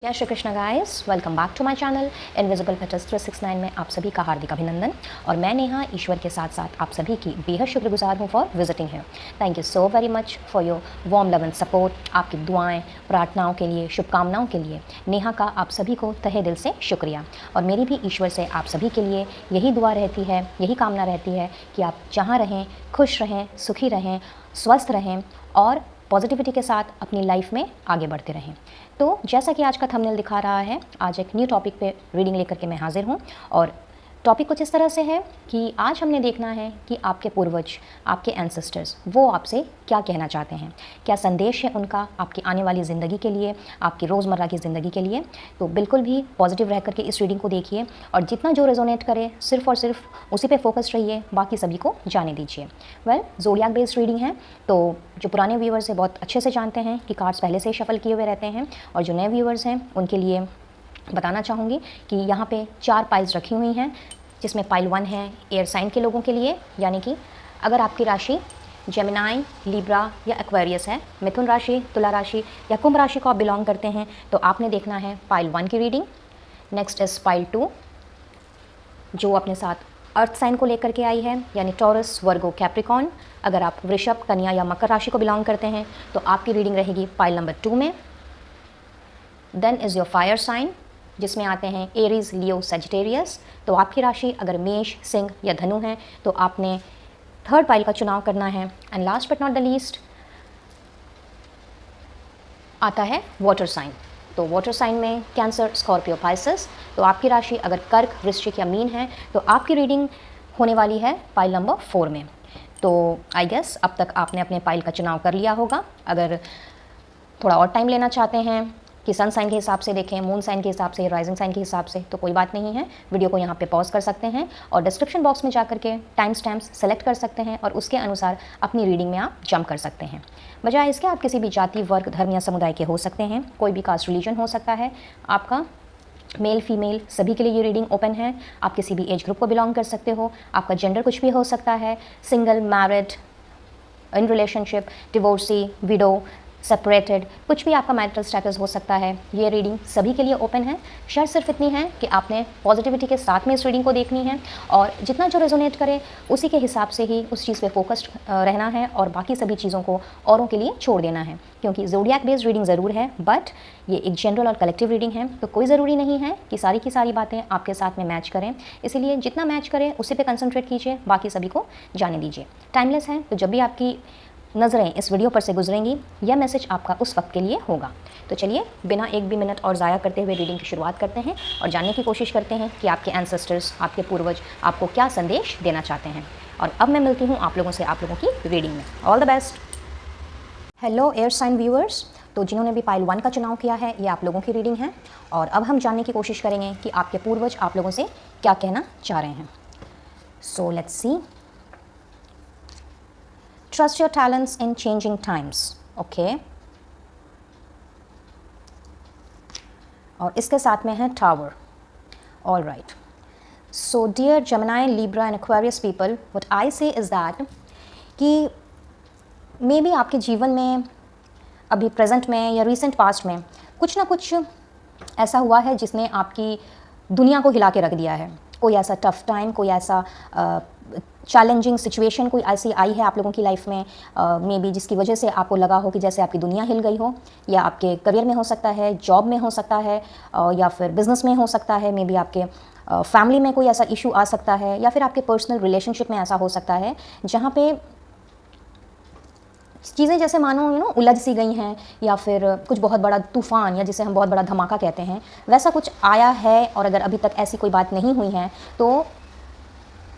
जय Shri Krishna guys, welcome back to my channel invisible fitness 369 में आप सभी का हार्दिक अभिनंदन। और मैं नेहा ईश्वर के साथ साथ आप सभी की बेहद शुक्रगुजार हूँ for visiting here. Thank you so very much for your warm love and support. आपकी दुआएं, प्रार्थनाओं के लिए, शुभकामनाओं के लिए नेहा का आप सभी को तहे दिल से शुक्रिया। और मेरी भी ईश्वर से आप सभी के लिए यही दुआ रहती है, यही कामना रहती है कि आप जहाँ रहें खुश रहें, सुखी रहें, स्वस्थ रहें और पॉजिटिविटी के साथ अपनी लाइफ में आगे बढ़ते रहें। तो जैसा कि आज का थंबनेल दिखा रहा है, आज एक न्यू टॉपिक पे रीडिंग लेकर के मैं हाजिर हूँ। और टॉपिक कुछ इस तरह से है कि आज हमने देखना है कि आपके पूर्वज, आपके एंसेस्टर्स, वो आपसे क्या कहना चाहते हैं, क्या संदेश है उनका आपकी आने वाली ज़िंदगी के लिए, आपकी रोज़मर्रा की ज़िंदगी के लिए। तो बिल्कुल भी पॉजिटिव रह करके इस रीडिंग को देखिए और जितना जो रेजोनेट करे सिर्फ और सिर्फ उसी पे फोकस रहिए, बाकी सभी को जाने दीजिए। वेल, ज़ोडिएक बेस्ड रीडिंग है, तो जो पुराने व्यूअर्स हैं बहुत अच्छे से जानते हैं कि कार्ड्स पहले से शफल किए हुए रहते हैं, और जो नए व्यूअर्स हैं उनके लिए बताना चाहूँगी कि यहाँ पे 4 पाइल्स रखी हुई हैं, जिसमें पाइल 1 है एयर साइन के लोगों के लिए, यानी कि अगर आपकी राशि जेमिनाई, लिब्रा या एक्वेरियस है, मिथुन राशि, तुला राशि या कुंभ राशि को आप बिलोंग करते हैं, तो आपने देखना है पाइल 1 की रीडिंग। नेक्स्ट इज पाइल 2, जो अपने साथ अर्थ साइन को लेकर के आई है, यानी टॉरस, वर्गो, कैप्रिकॉन। अगर आप वृषभ, कन्या या मकर राशि को बिलोंग करते हैं तो आपकी रीडिंग रहेगी पाइल नंबर 2 में। Then is your fire sign, जिसमें आते हैं एरीज, लियो, सेजिटेरियस। तो आपकी राशि अगर मेष, सिंह या धनु है तो आपने 3rd पाइल का चुनाव करना है। And last but not the least आता है वाटर साइन। तो वाटर साइन में कैंसर, स्कॉर्पियो, पाइसेस। तो आपकी राशि अगर कर्क, वृश्चिक या मीन है तो आपकी रीडिंग होने वाली है पाइल नंबर 4 में। तो आई गेस अब तक आपने अपने पाइल का चुनाव कर लिया होगा। अगर थोड़ा और टाइम लेना चाहते हैं कि सन साइन के हिसाब से देखें, मून साइन के हिसाब से, राइजिंग साइन के हिसाब से, तो कोई बात नहीं है, वीडियो को यहाँ पे पॉज कर सकते हैं और डिस्क्रिप्शन बॉक्स में जा करके टाइम स्टैम्प्स सेलेक्ट कर सकते हैं और उसके अनुसार अपनी रीडिंग में आप जंप कर सकते हैं। बजाय इसके आप किसी भी जाति, वर्ग, धर्म या समुदाय के हो सकते हैं, कोई भी कास्ट, रिलीजन हो सकता है आपका। मेल, फीमेल सभी के लिए ये रीडिंग ओपन है। आप किसी भी एज ग्रुप को बिलोंग कर सकते हो, आपका जेंडर कुछ भी हो सकता है, single, married, in relationship, divorcee, window, separated, कुछ भी आपका मैरिटल स्टेटस हो सकता है। ये रीडिंग सभी के लिए ओपन है। शर्त सिर्फ इतनी है कि आपने पॉजिटिविटी के साथ में इस रीडिंग को देखनी है और जितना जो रेजोनेट करे उसी के हिसाब से ही उस चीज़ पे फोकस्ड रहना है और बाकी सभी चीज़ों को औरों के लिए छोड़ देना है। क्योंकि ज़ोडिएक बेस्ड रीडिंग ज़रूर है, बट ये एक जनरल और कलेक्टिव रीडिंग है, तो कोई ज़रूरी नहीं है कि सारी की सारी बातें आपके साथ में मैच करें। इसीलिए जितना मैच करें उसी पे कंसंट्रेट कीजिए, बाकी सभी को जाने दीजिए। टाइमलेस है, तो जब भी आपकी नज़रें इस वीडियो पर से गुजरेंगी यह मैसेज आपका उस वक्त के लिए होगा। तो चलिए बिना एक भी मिनट और ज़ाया करते हुए रीडिंग की शुरुआत करते हैं और जानने की कोशिश करते हैं कि आपके एंसेस्टर्स, आपके पूर्वज आपको क्या संदेश देना चाहते हैं। और अब मैं मिलती हूँ आप लोगों से आप लोगों की रीडिंग में। All the best. Hello air sign viewers, तो जिन्होंने भी पाइल 1 का चुनाव किया है ये आप लोगों की रीडिंग है। और अब हम जानने की कोशिश करेंगे कि आपके पूर्वज आप लोगों से क्या कहना चाह रहे हैं। So let's see. Trust your talents in changing times. Okay. और इसके साथ में है tower. All right. So dear Gemini, Libra and Aquarius people, what I say is that कि मे बी आपके जीवन में अभी प्रेजेंट में या रिसेंट पास्ट में कुछ ना कुछ ऐसा हुआ है जिसने आपकी दुनिया को हिला के रख दिया है। कोई ऐसा टफ टाइम, कोई ऐसा चैलेंजिंग सिचुएशन कोई ऐसी आई है आप लोगों की लाइफ में मे बी जिसकी वजह से आपको लगा हो कि जैसे आपकी दुनिया हिल गई हो। या आपके करियर में हो सकता है, जॉब में हो सकता है, या फिर बिजनेस में हो सकता है, मे बी आपके फैमिली में कोई ऐसा इशू आ सकता है, या फिर आपके पर्सनल रिलेशनशिप में ऐसा हो सकता है जहाँ पे चीज़ें जैसे मानो उलझ सी गई हैं, या फिर कुछ बहुत बड़ा तूफ़ान या जिसे हम बहुत बड़ा धमाका कहते हैं वैसा कुछ आया है। और अगर अभी तक ऐसी कोई बात नहीं हुई है तो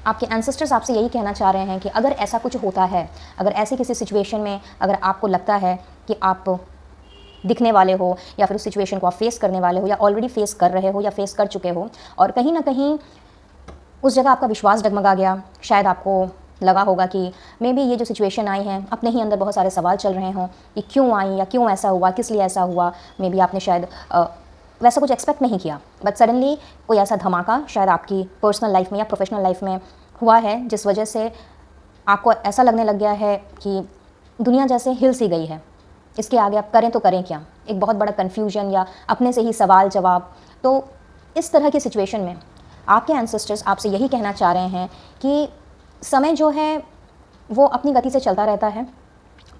आपके एंसेस्टर्स आपसे यही कहना चाह रहे हैं कि अगर ऐसा कुछ होता है, अगर ऐसी किसी सिचुएशन में अगर आपको लगता है कि आप दिखने वाले हो या फिर उस सिचुएशन को आप फेस करने वाले हो या ऑलरेडी फेस कर रहे हो या फेस कर चुके हो और कहीं ना कहीं उस जगह आपका विश्वास डगमगा गया, शायद आपको लगा होगा कि मे बी ये जो सिचुएशन आई है अपने ही अंदर बहुत सारे सवाल चल रहे हों कि क्यों आई या क्यों ऐसा हुआ, किस लिए ऐसा हुआ। मे बी आपने शायद वैसा कुछ एक्सपेक्ट नहीं किया, बट सडनली कोई ऐसा धमाका शायद आपकी पर्सनल लाइफ में या प्रोफेशनल लाइफ में हुआ है जिस वजह से आपको ऐसा लगने लग गया है कि दुनिया जैसे हिल सी गई है। इसके आगे आप करें तो करें क्या, एक बहुत बड़ा कन्फ्यूजन या अपने से ही सवाल जवाब। तो इस तरह की सिचुएशन में आपके एंसेस्टर्स आपसे यही कहना चाह रहे हैं कि समय जो है वो अपनी गति से चलता रहता है,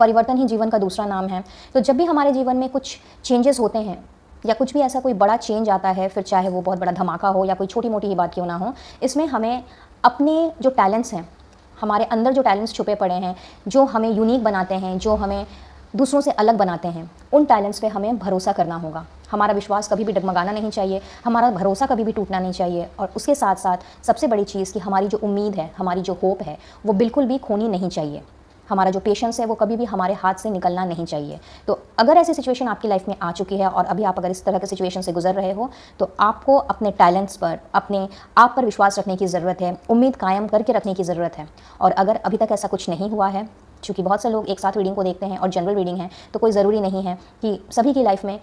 परिवर्तन ही जीवन का दूसरा नाम है। तो जब भी हमारे जीवन में कुछ चेंजेस होते हैं या कुछ भी ऐसा कोई बड़ा चेंज आता है, फिर चाहे वो बहुत बड़ा धमाका हो या कोई छोटी मोटी ही बात क्यों ना हो, इसमें हमें अपने जो टैलेंट्स हैं, हमारे अंदर जो टैलेंट्स छुपे पड़े हैं, जो हमें यूनिक बनाते हैं, जो हमें दूसरों से अलग बनाते हैं, उन टैलेंट्स पे हमें भरोसा करना होगा। हमारा विश्वास कभी भी डगमगाना नहीं चाहिए, हमारा भरोसा कभी भी टूटना नहीं चाहिए। और उसके साथ साथ सबसे बड़ी चीज़ कि हमारी जो उम्मीद है, हमारी जो होप है, वो बिल्कुल भी खोनी नहीं चाहिए। हमारा जो पेशेंस है वो कभी भी हमारे हाथ से निकलना नहीं चाहिए। तो अगर ऐसी सिचुएशन आपकी लाइफ में आ चुकी है और अभी आप अगर इस तरह के सिचुएशन से गुजर रहे हो, तो आपको अपने टैलेंट्स पर, अपने आप पर विश्वास रखने की ज़रूरत है, उम्मीद कायम करके रखने की ज़रूरत है। और अगर अभी तक ऐसा कुछ नहीं हुआ है, चूँकि बहुत से लोग एक साथ रीडिंग को देखते हैं और जनरल रीडिंग है, तो कोई ज़रूरी नहीं है कि सभी की लाइफ में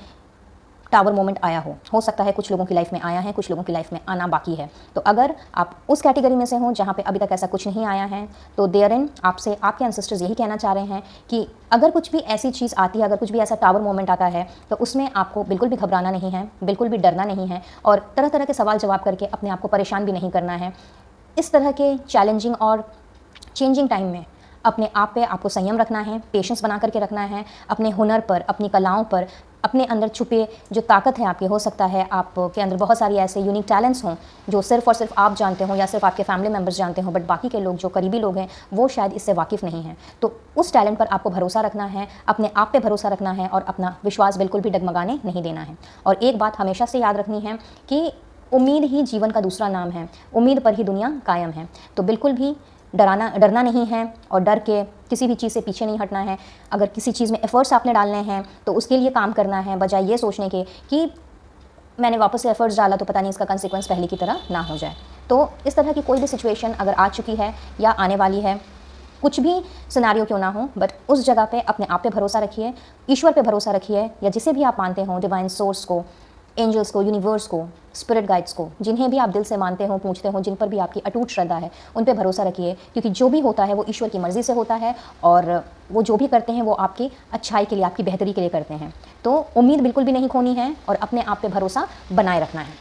टावर मोमेंट आया हो सकता है कुछ लोगों की लाइफ में आया है, कुछ लोगों की लाइफ में आना बाकी है। तो अगर आप उस कैटेगरी में से हो जहाँ पे अभी तक ऐसा कुछ नहीं आया है, तो देयर इन आपसे आपके एंसेस्टर्स यही कहना चाह रहे हैं कि अगर कुछ भी ऐसी चीज़ आती है, अगर कुछ भी ऐसा टावर मोमेंट आता है, तो उसमें आपको बिल्कुल भी घबराना नहीं है, बिल्कुल भी डरना नहीं है और तरह तरह के सवाल जवाब करके अपने आप को परेशान भी नहीं करना है। इस तरह के चैलेंजिंग और चेंजिंग टाइम में अपने आप पे आपको संयम रखना है, पेशेंस बना करके रखना है, अपने हुनर पर, अपनी कलाओं पर, अपने अंदर छुपे जो ताकत है आपकी, हो सकता है आपके अंदर बहुत सारी ऐसे यूनिक टैलेंट्स हों जो सिर्फ और सिर्फ आप जानते हो या सिर्फ आपके फैमिली मेम्बर्स जानते हो, बट बाकी के लोग जो करीबी लोग हैं वो शायद इससे वाकिफ़ नहीं हैं। तो उस टैलेंट पर आपको भरोसा रखना है, अपने आप पे भरोसा रखना है और अपना विश्वास बिल्कुल भी डगमगाने नहीं देना है। और एक बात हमेशा से याद रखनी है कि उम्मीद ही जीवन का दूसरा नाम है, उम्मीद पर ही दुनिया कायम है। तो बिल्कुल भी डरना नहीं है और डर के किसी भी चीज़ से पीछे नहीं हटना है। अगर किसी चीज़ में एफ़र्ट्स आपने डालने हैं तो उसके लिए काम करना है, बजाय ये सोचने के कि मैंने वापस से एफ़र्ट्स डाला तो पता नहीं इसका कंसिक्वेंस पहले की तरह ना हो जाए। तो इस तरह की कोई भी सिचुएशन अगर आ चुकी है या आने वाली है, कुछ भी सिनेरियो क्यों ना हो, बट उस जगह पे अपने आप पे भरोसा रखिए, ईश्वर पे भरोसा रखिए या जिसे भी आप मानते हो, डिवाइन सोर्स को, एंजल्स को, यूनिवर्स को, स्पिरिट गाइड्स को, जिन्हें भी आप दिल से मानते हो, पूछते हो, जिन पर भी आपकी अटूट श्रद्धा है, उन पे भरोसा रखिए। क्योंकि जो भी होता है वो ईश्वर की मर्ज़ी से होता है और वो जो भी करते हैं वो आपकी अच्छाई के लिए, आपकी बेहतरी के लिए करते हैं। तो उम्मीद बिल्कुल भी नहीं खोनी है और अपने आप पे भरोसा बनाए रखना है।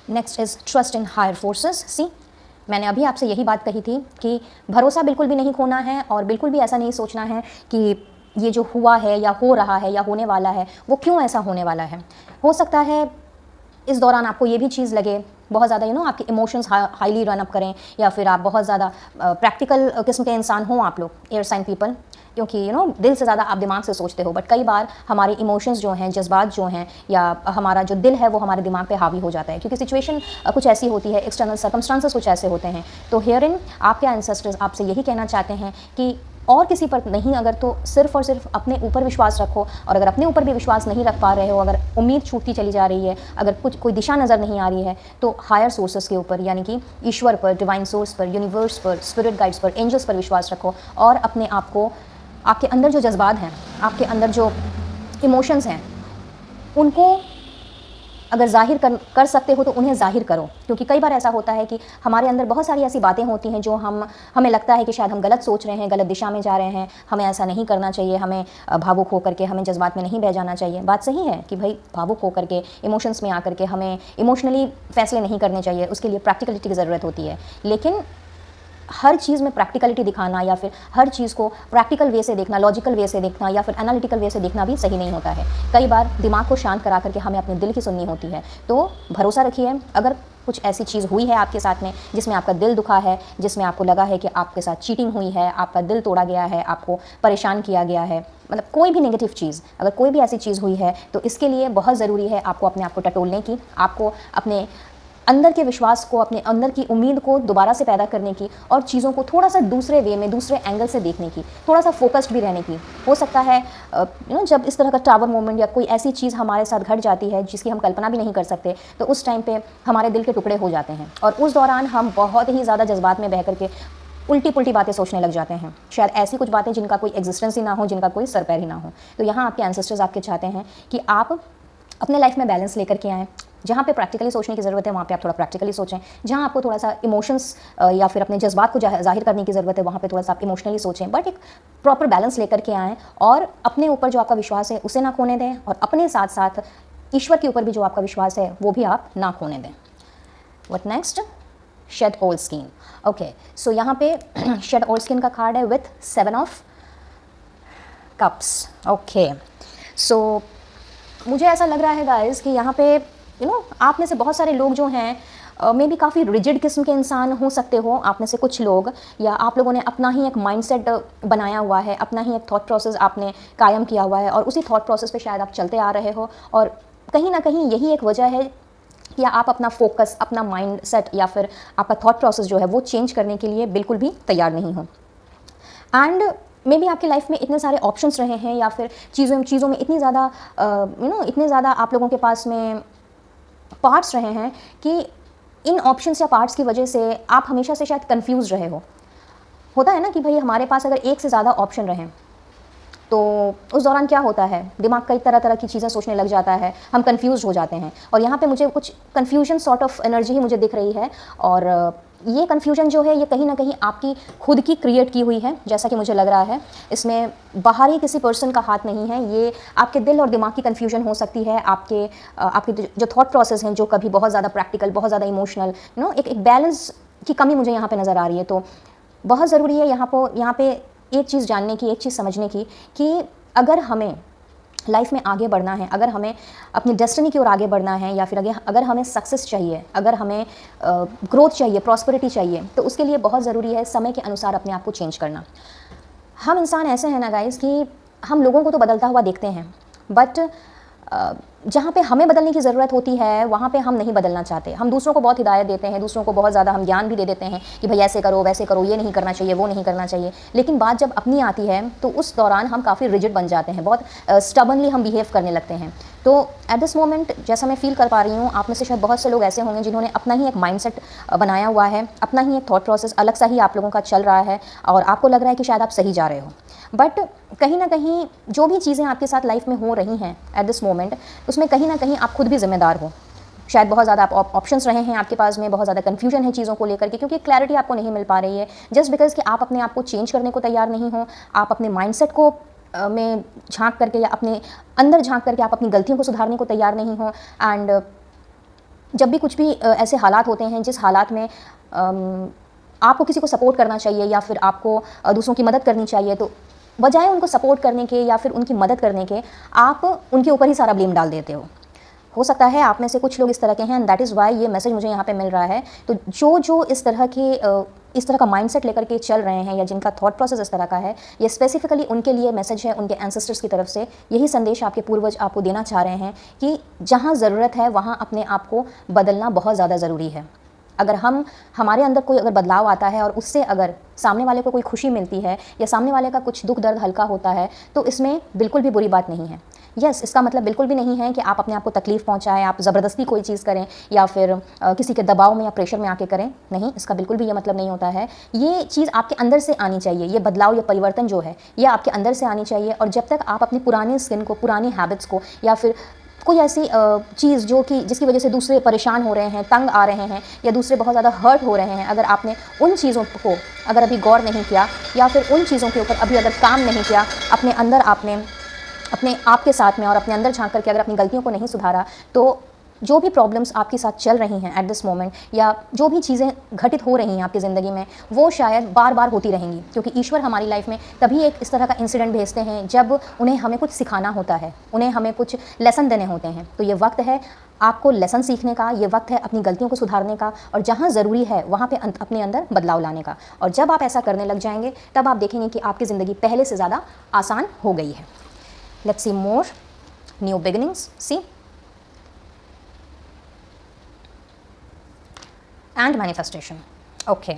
Next is trust in higher forces. See, मैंने अभी आपसे यही बात कही थी कि भरोसा बिल्कुल भी नहीं खोना है और बिल्कुल भी ऐसा नहीं सोचना है कि ये जो हुआ है या हो रहा है या होने वाला है वो क्यों ऐसा होने वाला है। हो सकता है इस दौरान आपको ये भी चीज़ लगे बहुत ज़्यादा आपके इमोशंस हाईली रन अप करें या फिर आप बहुत ज़्यादा प्रैक्टिकल किस्म के इंसान हों आप लोग, एयर साइन पीपल, क्योंकि दिल से ज़्यादा आप दिमाग से सोचते हो, बट कई बार हमारे इमोशंस जो हैं, जज्बात जो हैं या हमारा जो दिल है वो हमारे दिमाग पे हावी हो जाता है क्योंकि सिचुएशन कुछ ऐसी होती है, एक्सटर्नल सर्कमस्टांसेस कुछ ऐसे होते हैं। तो हियर इन आपके एंसेस्टर्स आपसे यही कहना चाहते हैं कि और किसी पर नहीं, अगर तो सिर्फ और सिर्फ अपने ऊपर विश्वास रखो। और अगर अपने ऊपर भी विश्वास नहीं रख पा रहे हो, अगर उम्मीद छूटती चली जा रही है, अगर कोई दिशा नज़र नहीं आ रही है, तो हायर सोर्सेस के ऊपर यानी कि ईश्वर पर, डिवाइन सोर्स पर, यूनिवर्स पर, स्पिरिट गाइड्स पर, एंजल्स पर विश्वास रखो और अपने आप को, आपके अंदर जो जज्बात हैं, आपके अंदर जो इमोशंस हैं, उनको अगर जाहिर कर सकते हो तो उन्हें जाहिर करो। क्योंकि कई बार ऐसा होता है कि हमारे अंदर बहुत सारी ऐसी बातें होती हैं जो हमें लगता है कि शायद हम गलत सोच रहे हैं, गलत दिशा में जा रहे हैं, हमें ऐसा नहीं करना चाहिए, हमें भावुक होकर के, हमें जज्बात में नहीं बह जाना चाहिए। बात सही है कि भाई भावुक होकर के, इमोशंस में आकर के हमें इमोशनली फैसले नहीं करने चाहिए, उसके लिए प्रैक्टिकलिटी की ज़रूरत होती है। लेकिन हर चीज़ में प्रैक्टिकलिटी दिखाना या फिर हर चीज़ को प्रैक्टिकल वे से देखना, लॉजिकल वे से देखना या फिर एनालिटिकल वे से देखना भी सही नहीं होता है। कई बार दिमाग को शांत करा करके हमें अपने दिल की सुननी होती है। तो भरोसा रखिए, अगर कुछ ऐसी चीज़ हुई है आपके साथ में जिसमें आपका दिल दुखा है, जिसमें आपको लगा है कि आपके साथ चीटिंग हुई है, आपका दिल तोड़ा गया है, आपको परेशान किया गया है, मतलब कोई भी नेगेटिव चीज़, अगर कोई भी ऐसी चीज़ हुई है, तो इसके लिए बहुत ज़रूरी है आपको अपने आप को टटोलने की, आपको अपने अंदर के विश्वास को, अपने अंदर की उम्मीद को दोबारा से पैदा करने की और चीज़ों को थोड़ा सा दूसरे वे में, दूसरे एंगल से देखने की, थोड़ा सा फोकस्ड भी रहने की। हो सकता है जब इस तरह का टावर मोमेंट या कोई ऐसी चीज़ हमारे साथ घट जाती है जिसकी हम कल्पना भी नहीं कर सकते, तो उस टाइम पे हमारे दिल के टुकड़े हो जाते हैं और उस दौरान हम बहुत ही ज़्यादा जज्बात में बह करके उल्टी पुल्टी बातें सोचने लग जाते हैं, शायद ऐसी कुछ बातें जिनका कोई एग्जिस्टेंस ही ना हो, जिनका कोई सर पैर ही ना हो। तो यहाँ आपके एंसेस्टर्स आपके चाहते हैं कि आप अपने लाइफ में बैलेंस लेकर के आएँ, जहाँ पे प्रैक्टिकली सोचने की ज़रूरत है वहाँ पे आप थोड़ा प्रैक्टिकली सोचें, जहाँ आपको थोड़ा सा इमोशंस या फिर अपने जज्बात को जाहिर करने की ज़रूरत है वहाँ पे थोड़ा सा आप इमोशनली सोचें, बट एक प्रॉपर बैलेंस लेकर के आएँ और अपने ऊपर जो आपका विश्वास है उसे ना खोने दें, और अपने साथ साथ ईश्वर के ऊपर भी जो आपका विश्वास है वो भी आप ना खोने दें। What next? Shade old skin. Okay, so यहाँ पे शेड ओल्ड स्किन का कार्ड है with 7 of cups. Okay, so मुझे ऐसा लग रहा है गाइस कि यहाँ पे आप में से बहुत सारे लोग जो हैं मे बी काफ़ी रिजिड किस्म के इंसान हो सकते हो आप में से कुछ लोग, या आप लोगों ने अपना ही एक माइंडसेट बनाया हुआ है, अपना ही एक थॉट प्रोसेस आपने कायम किया हुआ है और उसी थॉट प्रोसेस पे शायद आप चलते आ रहे हो, और कहीं ना कहीं यही एक वजह है कि आप अपना फोकस, अपना माइंडसेट या फिर आपका थॉट प्रोसेस जो है वो चेंज करने के लिए बिल्कुल भी तैयार नहीं हो। एंड मे बी आपकी लाइफ में इतने सारे ऑप्शंस रहे हैं या फिर चीज़ों में इतनी ज़्यादा इतने ज़्यादा आप लोगों के पास में पार्ट्स रहे हैं कि इन ऑप्शंस या पार्ट्स की वजह से आप हमेशा से शायद कंफ्यूज रहे हो। होता है ना कि भाई हमारे पास अगर एक से ज़्यादा ऑप्शन रहें तो उस दौरान क्या होता है, दिमाग कई तरह तरह की चीज़ें सोचने लग जाता है, हम कंफ्यूज हो जाते हैं। और यहाँ पे मुझे कुछ कंफ्यूजन सॉर्ट ऑफ एनर्जी ही मुझे दिख रही है, और ये कन्फ्यूजन जो है ये कहीं ना कहीं आपकी खुद की क्रिएट की हुई है, जैसा कि मुझे लग रहा है। इसमें बाहरी किसी पर्सन का हाथ नहीं है, ये आपके दिल और दिमाग की कन्फ्यूजन हो सकती है। आपके जो थॉट प्रोसेस हैं जो कभी बहुत ज़्यादा प्रैक्टिकल, बहुत ज़्यादा इमोशनल, एक बैलेंस की कमी मुझे यहाँ पर नज़र आ रही है। तो बहुत ज़रूरी है यहाँ पे एक चीज़ जानने की, एक चीज़ समझने की कि अगर हमें लाइफ में आगे बढ़ना है, अगर हमें अपनी डेस्टिनी की ओर आगे बढ़ना है, या फिर अगर हमें सक्सेस चाहिए, अगर हमें ग्रोथ चाहिए, प्रॉस्पेरिटी चाहिए, तो उसके लिए बहुत ज़रूरी है समय के अनुसार अपने आप को चेंज करना। हम इंसान ऐसे हैं ना गाइस कि हम लोगों को तो बदलता हुआ देखते हैं, बट जहाँ पे हमें बदलने की ज़रूरत होती है वहाँ पे हम नहीं बदलना चाहते। हम दूसरों को बहुत हिदायत देते हैं, दूसरों को बहुत ज़्यादा हम ज्ञान भी दे देते हैं कि भाई ऐसे करो, वैसे करो, ये नहीं करना चाहिए, वो नहीं करना चाहिए। लेकिन बात जब अपनी आती है तो उस दौरान हम काफ़ी रिजिड बन जाते हैं, बहुत स्टबनली हम बिहेव करने लगते हैं। तो एट दिस मोमेंट जैसा मैं फील कर पा रही हूँ, आप में से शायद बहुत से लोग ऐसे होंगे जिन्होंने अपना ही एक माइंडसेट बनाया हुआ है, अपना ही एक थॉट प्रोसेस अलग सा ही आप लोगों का चल रहा है, और आपको लग रहा है कि शायद आप सही जा रहे हो। बट कहीं ना कहीं जो भी चीज़ें आपके साथ लाइफ में हो रही हैं एट दिस मोमेंट, उसमें कहीं ना कहीं आप खुद भी जिम्मेदार हो। शायद बहुत ज़्यादा आप ऑप्शंस रहे हैं आपके पास में, बहुत ज़्यादा कन्फ्यूजन है चीज़ों को लेकर के, क्योंकि क्लैरिटी आपको नहीं मिल पा रही है, जस्ट बिकॉज कि आप अपने आप को चेंज करने को तैयार नहीं हो। आप अपने माइंडसेट को में झांक करके या अपने अंदर झांक करके आप अपनी गलतियों को सुधारने को तैयार नहीं हो। एंड जब भी कुछ भी ऐसे हालात होते हैं जिस हालात में आपको किसी को सपोर्ट करना चाहिए या फिर आपको दूसरों की मदद करनी चाहिए, तो बजाय उनको सपोर्ट करने के या फिर उनकी मदद करने के आप उनके ऊपर ही सारा ब्लेम डाल देते हो सकता है आप में से कुछ लोग इस तरह के हैं, एंड दैट इज़ वाई ये मैसेज मुझे यहाँ पे मिल रहा है। तो जो इस तरह का माइंडसेट लेकर के चल रहे हैं या जिनका थॉट प्रोसेस इस तरह का है, ये स्पेसिफिकली उनके लिए मैसेज है, उनके एंसेस्टर्स की तरफ से यही संदेश आपके पूर्वज आपको देना चाह रहे हैं कि जहाँ ज़रूरत है वहाँ अपने आप को बदलना बहुत ज़्यादा ज़रूरी है। अगर हमारे अंदर कोई अगर बदलाव आता है और उससे अगर सामने वाले को कोई खुशी मिलती है या सामने वाले का कुछ दुख दर्द हल्का होता है, तो इसमें बिल्कुल भी बुरी बात नहीं है। यस, इसका मतलब बिल्कुल भी नहीं है कि आप अपने आप को तकलीफ़ पहुंचाएं, आप ज़बरदस्ती कोई चीज़ करें या फिर किसी के दबाव में या प्रेशर में आके करें। नहीं, इसका बिल्कुल भी ये मतलब नहीं होता है। ये चीज़ आपके अंदर से आनी चाहिए, ये बदलाव, ये परिवर्तन जो है ये आपके अंदर से आनी चाहिए। और जब तक आप अपनी पुरानी स्किन को, पुरानी हैबिट्स को या फिर कोई ऐसी चीज़ जिसकी वजह से दूसरे परेशान हो रहे हैं, तंग आ रहे हैं या दूसरे बहुत ज़्यादा हर्ट हो रहे हैं, अगर आपने उन चीज़ों को अगर अभी गौर नहीं किया या फिर उन चीज़ों के ऊपर अभी अगर काम नहीं किया, अपने अंदर आपने अपने आप के साथ में और अपने अंदर झांक करके अगर अपनी गलतियों को नहीं सुधारा, तो जो भी प्रॉब्लम्स आपके साथ चल रही हैं एट दिस मोमेंट या जो भी चीज़ें घटित हो रही हैं आपकी ज़िंदगी में, वो शायद बार बार होती रहेंगी। क्योंकि ईश्वर हमारी लाइफ में तभी एक इस तरह का इंसिडेंट भेजते हैं जब उन्हें हमें कुछ सिखाना होता है, उन्हें हमें कुछ लेसन देने होते हैं। तो ये वक्त है आपको लेसन सीखने का, ये वक्त है अपनी गलतियों को सुधारने का, और जहाँ ज़रूरी है वहाँ पे अपने अंदर बदलाव लाने का। और जब आप ऐसा करने लग जाएंगे तब आप देखेंगे कि आपकी ज़िंदगी पहले से ज़्यादा आसान हो गई है। Let's see more new beginnings, see and manifestation. Okay,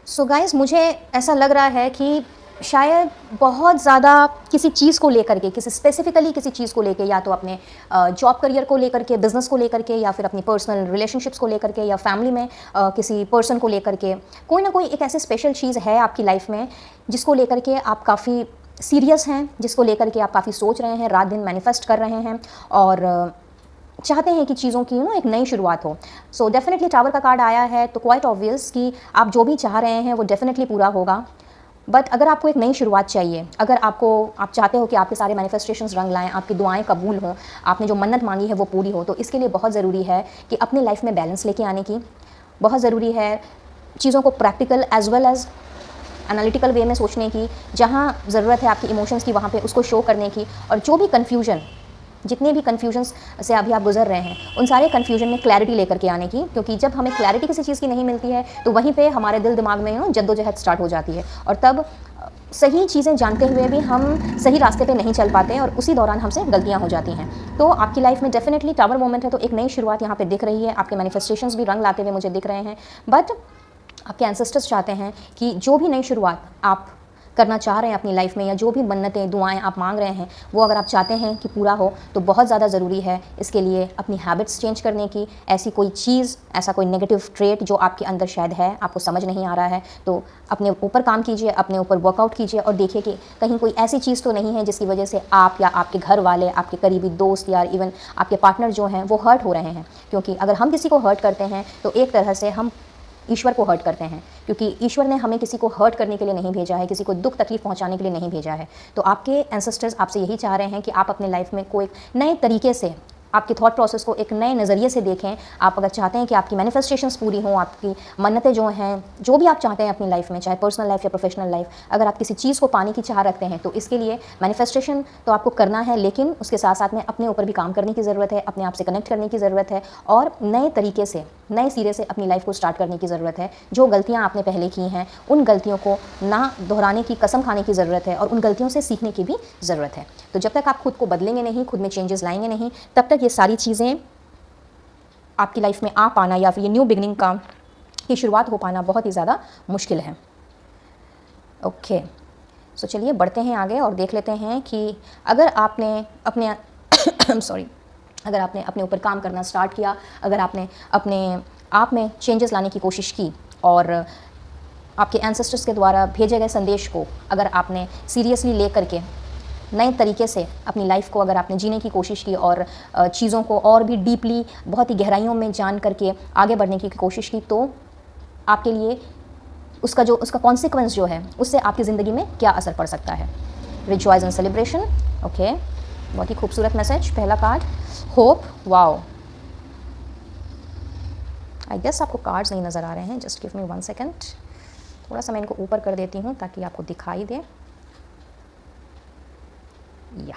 so guys, मुझे ऐसा लग रहा है कि शायद बहुत ज़्यादा किसी चीज़ को लेकर के, स्पेसिफिकली किसी चीज़ को लेकर, या तो अपने जॉब करियर को लेकर के, बिजनेस को लेकर के, या फिर अपनी पर्सनल रिलेशनशिप्स को लेकर के, या फैमिली में किसी पर्सन को लेकर के, कोई ना कोई एक ऐसी स्पेशल चीज़ है आपकी लाइफ में जिसको लेकर के आप काफ़ी सीरियस हैं, जिसको लेकर के आप काफ़ी सोच रहे हैं, रात दिन मैनिफेस्ट कर रहे हैं। और चाहते हैं कि चीज़ों की एक नई शुरुआत हो। सो डेफिनेटली टावर का कार्ड आया है तो क्वाइट ऑब्वियस कि आप जो भी चाह रहे हैं वो डेफिनेटली पूरा होगा। बट अगर आपको एक नई शुरुआत चाहिए, अगर आप चाहते हो कि आपके सारे मैनिफेस्टेशंस रंग लाएं, आपकी दुआएं कबूल हों, आपने जो मन्नत मांगी है वो पूरी हो, तो इसके लिए बहुत ज़रूरी है कि अपने लाइफ में बैलेंस लेके आने की। बहुत ज़रूरी है चीज़ों को practical as well as analytical way में सोचने की। जहाँ ज़रूरत है आपकी इमोशंस की वहाँ पे उसको शो करने की। और जो भी कन्फ्यूजन, जितने भी कन्फ्यूजन्स से अभी आप गुजर रहे हैं, उन सारे कन्फ्यूजन में क्लैरिटी लेकर के आने की। क्योंकि जब हमें क्लैरिटी किसी चीज़ की नहीं मिलती है तो वहीं पे हमारे दिल दिमाग में जद्दोजहद स्टार्ट हो जाती है, और तब सही चीज़ें जानते हुए भी हम सही रास्ते पे नहीं चल पाते हैं और उसी दौरान हमसे गलतियां हो जाती हैं। तो आपकी लाइफ में डेफिनेटली टावर मोमेंट है, तो एक नई शुरुआत यहाँ पे दिख रही है। आपके मैनिफेस्टेशंस भी रंग लाते हुए मुझे दिख रहे हैं। बट आपके एंसेस्टर्स चाहते हैं कि जो भी नई शुरुआत आप करना चाह रहे हैं अपनी लाइफ में, या जो भी मन्नतें दुआएं आप मांग रहे हैं, वो अगर आप चाहते हैं कि पूरा हो, तो बहुत ज़्यादा ज़रूरी है इसके लिए अपनी हैबिट्स चेंज करने की। ऐसी कोई चीज़, ऐसा कोई नेगेटिव ट्रेट जो आपके अंदर शायद है, आपको समझ नहीं आ रहा है, तो अपने ऊपर काम कीजिए, अपने ऊपर वर्कआउट कीजिए और देखिए कि कहीं कोई ऐसी चीज़ तो नहीं है जिसकी वजह से आप या आपके घर वाले, आपके करीबी दोस्त या इवन आपके पार्टनर जो हैं वो हर्ट हो रहे हैं। क्योंकि अगर हम किसी को हर्ट करते हैं तो एक तरह से हम ईश्वर को हर्ट करते हैं, क्योंकि ईश्वर ने हमें किसी को हर्ट करने के लिए नहीं भेजा है, किसी को दुख तकलीफ पहुंचाने के लिए नहीं भेजा है। तो आपके एंसेस्टर्स आपसे यही चाह रहे हैं कि आप अपने लाइफ में कोई नए तरीके से आपके थॉट प्रोसेस को एक नए नज़रिए से देखें। आप अगर चाहते हैं कि आपकी मैनिफेस्टेशंस पूरी हों, आपकी मन्नतें जो हैं, जो भी आप चाहते हैं अपनी लाइफ में, चाहे पर्सनल लाइफ या प्रोफेशनल लाइफ, अगर आप किसी चीज़ को पाने की चाह रखते हैं तो इसके लिए मैनिफेस्टेशन तो आपको करना है, लेकिन उसके साथ साथ में अपने ऊपर भी काम करने की ज़रूरत है, अपने आप से कनेक्ट करने की ज़रूरत है और नए तरीके से, नए सिरे से अपनी लाइफ को स्टार्ट करने की ज़रूरत है। जो गलतियाँ आपने पहले की हैं उन गलतियों को ना दोहराने की कसम खाने की ज़रूरत है और उन गलतियों से सीखने की भी ज़रूरत है। तो जब तक आप खुद को बदलेंगे नहीं, खुद में चेंजेस लाएंगे नहीं, तब तक ये सारी चीज़ें आपकी लाइफ में आ पाना या फिर ये न्यू बिगनिंग की शुरुआत हो पाना बहुत ही ज़्यादा मुश्किल है। ओके, सो चलिए बढ़ते हैं आगे और देख लेते हैं कि अगर आपने अपने सॉरी, अगर आपने अपने ऊपर काम करना स्टार्ट किया, अगर आपने अपने आप में चेंजेस लाने की कोशिश की और आपके एंसेस्टर्स के द्वारा भेजे गए संदेश को अगर आपने सीरियसली ले करके नए तरीके से अपनी लाइफ को अगर आपने जीने की कोशिश की और चीज़ों को और भी डीपली, बहुत ही गहराइयों में जान करके आगे बढ़ने की कोशिश की, तो आपके लिए उसका कॉन्सिक्वेंस जो है उससे आपकी ज़िंदगी में क्या असर पड़ सकता है। Rejoice and celebration. ओके, बहुत ही खूबसूरत मैसेज। पहला card hope. Wow, I guess आपको कार्ड्स नहीं नज़र आ रहे हैं, जस्ट गिव मी 1 सेकेंड। थोड़ा सा मैं इनको ऊपर कर देती हूँ ताकि आपको दिखाई दे। या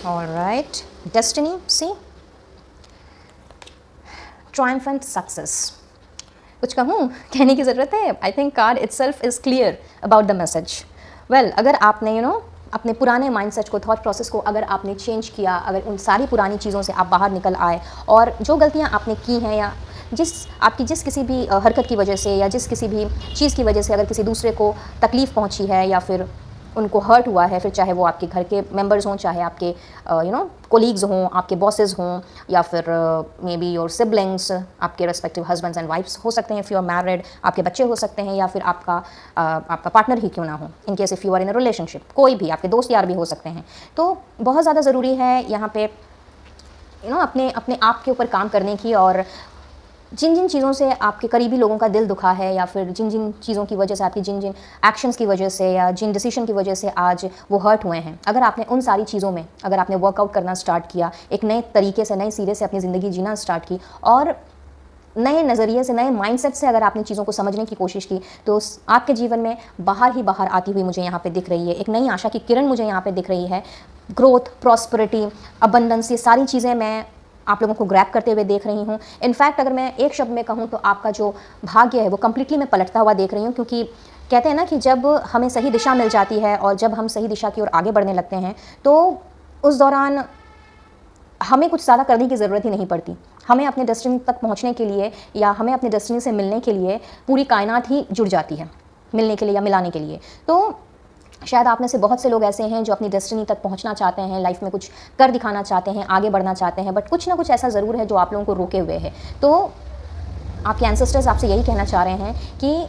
ऑलराइट, डेस्टिनी। सी, ट्रायम्फेंट सक्सेस। कुछ कहूँ, कहने की ज़रूरत है? I think card itself is clear about the message. Well, अगर आपने अपने पुराने माइंडसेट को, थॉट प्रोसेस को अगर आपने चेंज किया, अगर उन सारी पुरानी चीज़ों से आप बाहर निकल आए और जो गलतियाँ आपने की हैं या जिस किसी भी हरकत की वजह से या जिस किसी भी चीज़ की वजह से अगर किसी दूसरे को तकलीफ़ पहुंची है या फिर उनको हर्ट हुआ है, फिर चाहे वो आपके घर के मेंबर्स हों, चाहे आपके कोलीग्स हों, आपके बॉसेस हों, या फिर मे बी योर सिबलिंग्स, आपके रेस्पेक्टिव हस्बैंड्स एंड वाइफ्स हो सकते हैं इफ़ यू आर मैरिड, आपके बच्चे हो सकते हैं, या फिर आपका पार्टनर ही क्यों ना हो, in case if you are in a relationship, कोई भी आपके दोस्त यार भी हो सकते हैं। तो बहुत ज़्यादा ज़रूरी है यहाँ पे अपने आप के ऊपर काम करने की, और जिन जिन चीज़ों से आपके करीबी लोगों का दिल दुखा है, या फिर जिन जिन चीज़ों की वजह से, आपकी जिन जिन एक्शंस की वजह से या जिन डिसीजन की वजह से आज वो हर्ट हुए हैं, अगर आपने उन सारी चीज़ों में अगर आपने वर्कआउट करना स्टार्ट किया, एक नए तरीके से, नए सिरे से अपनी ज़िंदगी जीना स्टार्ट की और नए नज़रिए से, नए माइंडसेट से अगर आपने चीज़ों को समझने की कोशिश की, तो आपके जीवन में बाहर ही बाहर आती हुई मुझे यहाँ पे दिख रही है एक नई आशा की किरण। मुझे यहाँ पे दिख रही है ग्रोथ, प्रॉस्पेरिटी, अबंडेंस, ये सारी चीज़ें मैं आप लोगों को ग्रैब करते हुए देख रही हूँ। इनफैक्ट अगर मैं एक शब्द में कहूँ तो आपका जो भाग्य है वो कम्प्लीटली मैं पलटता हुआ देख रही हूँ, क्योंकि कहते हैं ना कि जब हमें सही दिशा मिल जाती है और जब हम सही दिशा की ओर आगे बढ़ने लगते हैं तो उस दौरान हमें कुछ ज़्यादा करने की ज़रूरत ही नहीं पड़ती। हमें अपने डेस्टिनी तक पहुँचने के लिए या हमें अपने डेस्टिनी से मिलने के लिए पूरी कायनात ही जुड़ जाती है, मिलने के लिए या मिलाने के लिए। तो शायद आप में से बहुत से लोग ऐसे हैं जो अपनी डेस्टिनी तक पहुंचना चाहते हैं, लाइफ में कुछ कर दिखाना चाहते हैं, आगे बढ़ना चाहते हैं, बट कुछ ना कुछ ऐसा ज़रूर है जो आप लोगों को रोके हुए है। तो आपके एंसेस्टर्स आपसे यही कहना चाह रहे हैं कि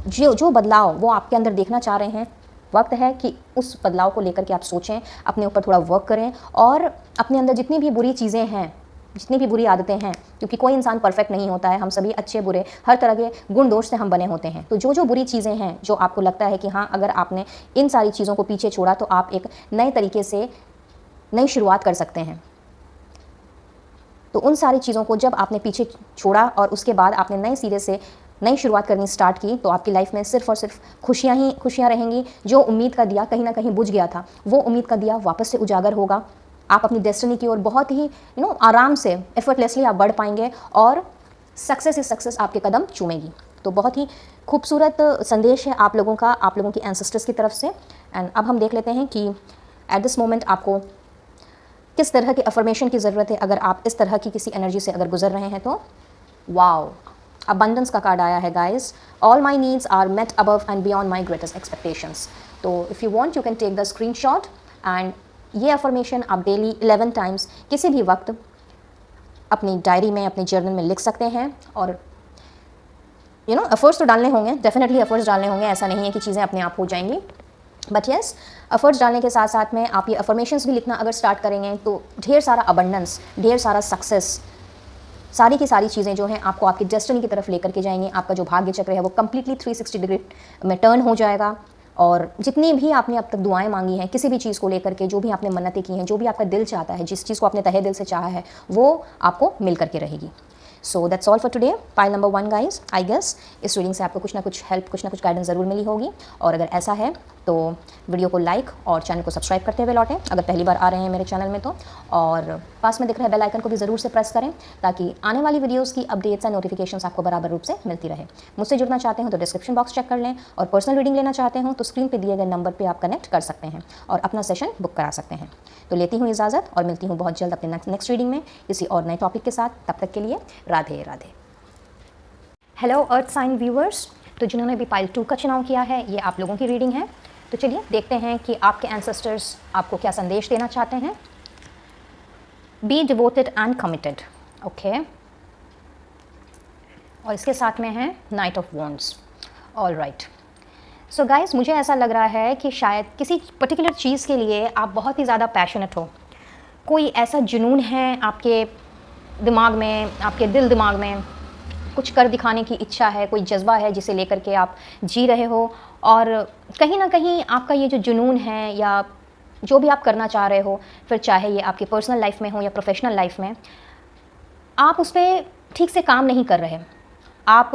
जो बदलाव वो आपके अंदर देखना चाह रहे हैं, वक्त है कि उस बदलाव को लेकर के आप सोचें, अपने ऊपर थोड़ा वर्क करें और अपने अंदर जितनी भी बुरी चीज़ें हैं, जितनी भी बुरी आदतें हैं, क्योंकि कोई इंसान परफेक्ट नहीं होता है, हम सभी अच्छे बुरे हर तरह के गुण दोष से हम बने होते हैं। तो जो जो बुरी चीज़ें हैं, जो आपको लगता है कि हाँ अगर आपने इन सारी चीज़ों को पीछे छोड़ा तो आप एक नए तरीके से नई शुरुआत कर सकते हैं, तो उन सारी चीज़ों को जब आपने पीछे छोड़ा और उसके बाद आपने नए सिरे से नई शुरुआत करनी स्टार्ट की, तो आपकी लाइफ में सिर्फ और सिर्फ खुशियाँ ही खुशियाँ रहेंगी। जो उम्मीद का दिया कहीं ना कहीं बुझ गया था, वो उम्मीद का दिया वापस से उजागर होगा। आप अपनी डेस्टिनी की ओर बहुत ही आराम से एफर्टलेसली आप बढ़ पाएंगे और सक्सेस ही सक्सेस आपके कदम चूमेगी। तो बहुत ही खूबसूरत संदेश है आप लोगों का, आप लोगों की एंसेस्टर्स की तरफ से। एंड अब हम देख लेते हैं कि एट दिस मोमेंट आपको किस तरह के अफर्मेशन की ज़रूरत है। अगर आप इस तरह की किसी एनर्जी से अगर गुजर रहे हैं तो वाओ, अबंडेंस का कार्ड आया है guys. All my needs are met above and beyond my greatest expectations. तो if you want you can take the screenshot and ये अफर्मेशन आप डेली 11 टाइम्स किसी भी वक्त अपनी डायरी में, अपने जर्नल में लिख सकते हैं। और एफर्ट्स तो डालने होंगे, डेफिनेटली एफर्ट्स डालने होंगे, ऐसा नहीं है कि चीज़ें अपने आप हो जाएंगी, बट येस एफर्ट्स डालने के साथ साथ में आप ये अफर्मेशंस भी लिखना अगर स्टार्ट करेंगे तो ढेर सारा अबंडेंस, ढेर सारा सक्सेस, सारी की सारी चीज़ें जो हैं आपको आपकी डेस्टिनी की तरफ लेकर के जाएंगी। आपका जो भाग्य चक्र है वो कम्प्लीटली 360 डिग्री में टर्न हो जाएगा। और जितनी भी आपने अब तक दुआएं मांगी हैं किसी भी चीज़ को लेकर के, जो भी आपने मन्नतें की हैं, जो भी आपका दिल चाहता है, जिस चीज़ को आपने तहे दिल से चाहा है, वो आपको मिल करके रहेगी। So that's all for today. Pile number 1 guys, I guess इस रीडिंग से आपको कुछ ना कुछ हेल्प, कुछ ना कुछ गाइडेंस ज़रूर मिली होगी। और अगर ऐसा है तो वीडियो को लाइक और चैनल को सब्सक्राइब करते हुए लौटें अगर पहली बार आ रहे हैं मेरे चैनल में तो। और पास में दिख रहे बेल आइकन को भी ज़रूर से प्रेस करें ताकि आने वाली वीडियोज़ की अपडेट्स एंड नोटिफिकेशंस आपको बराबर रूप से मिलती रहे। मुझसे जुड़ना चाहते हो तो डिस्क्रिप्शन बॉक्स चेक कर लें, और पर्सनल रीडिंग लेना चाहते हो तो स्क्रीन पर दिए गए नंबर पर आप कनेक्ट कर सकते हैं और अपना सेशन बुक करा सकते हैं। तो लेती हूँ इजाज़त और मिलती हूँ बहुत जल्द अपने नेक्स्ट रीडिंग में किसी और नए टॉपिक के साथ। तब तक के लिए Radhe Radhe. Hello earth sign viewers, तो जिन्होंने भी पाइल 2 का चुनाव किया है, ये आप लोगों की रीडिंग है। तो चलिए देखते हैं कि आपके एंसेस्टर्स आपको क्या संदेश देना चाहते हैं। Be devoted and committed, okay. और इसके साथ में है knight of wands. All right, so guys मुझे ऐसा लग रहा है कि शायद किसी पर्टिकुलर चीज़ के लिए आप बहुत ही ज़्यादा पैशनेट हो। कोई ऐसा जुनून है आपके दिमाग में, आपके दिल दिमाग में कुछ कर दिखाने की इच्छा है, कोई जज्बा है जिसे लेकर के आप जी रहे हो। और कहीं ना कहीं आपका ये जो जुनून है या जो भी आप करना चाह रहे हो, फिर चाहे ये आपकी पर्सनल लाइफ में हो या प्रोफेशनल लाइफ में, आप उस पर ठीक से काम नहीं कर रहे। आप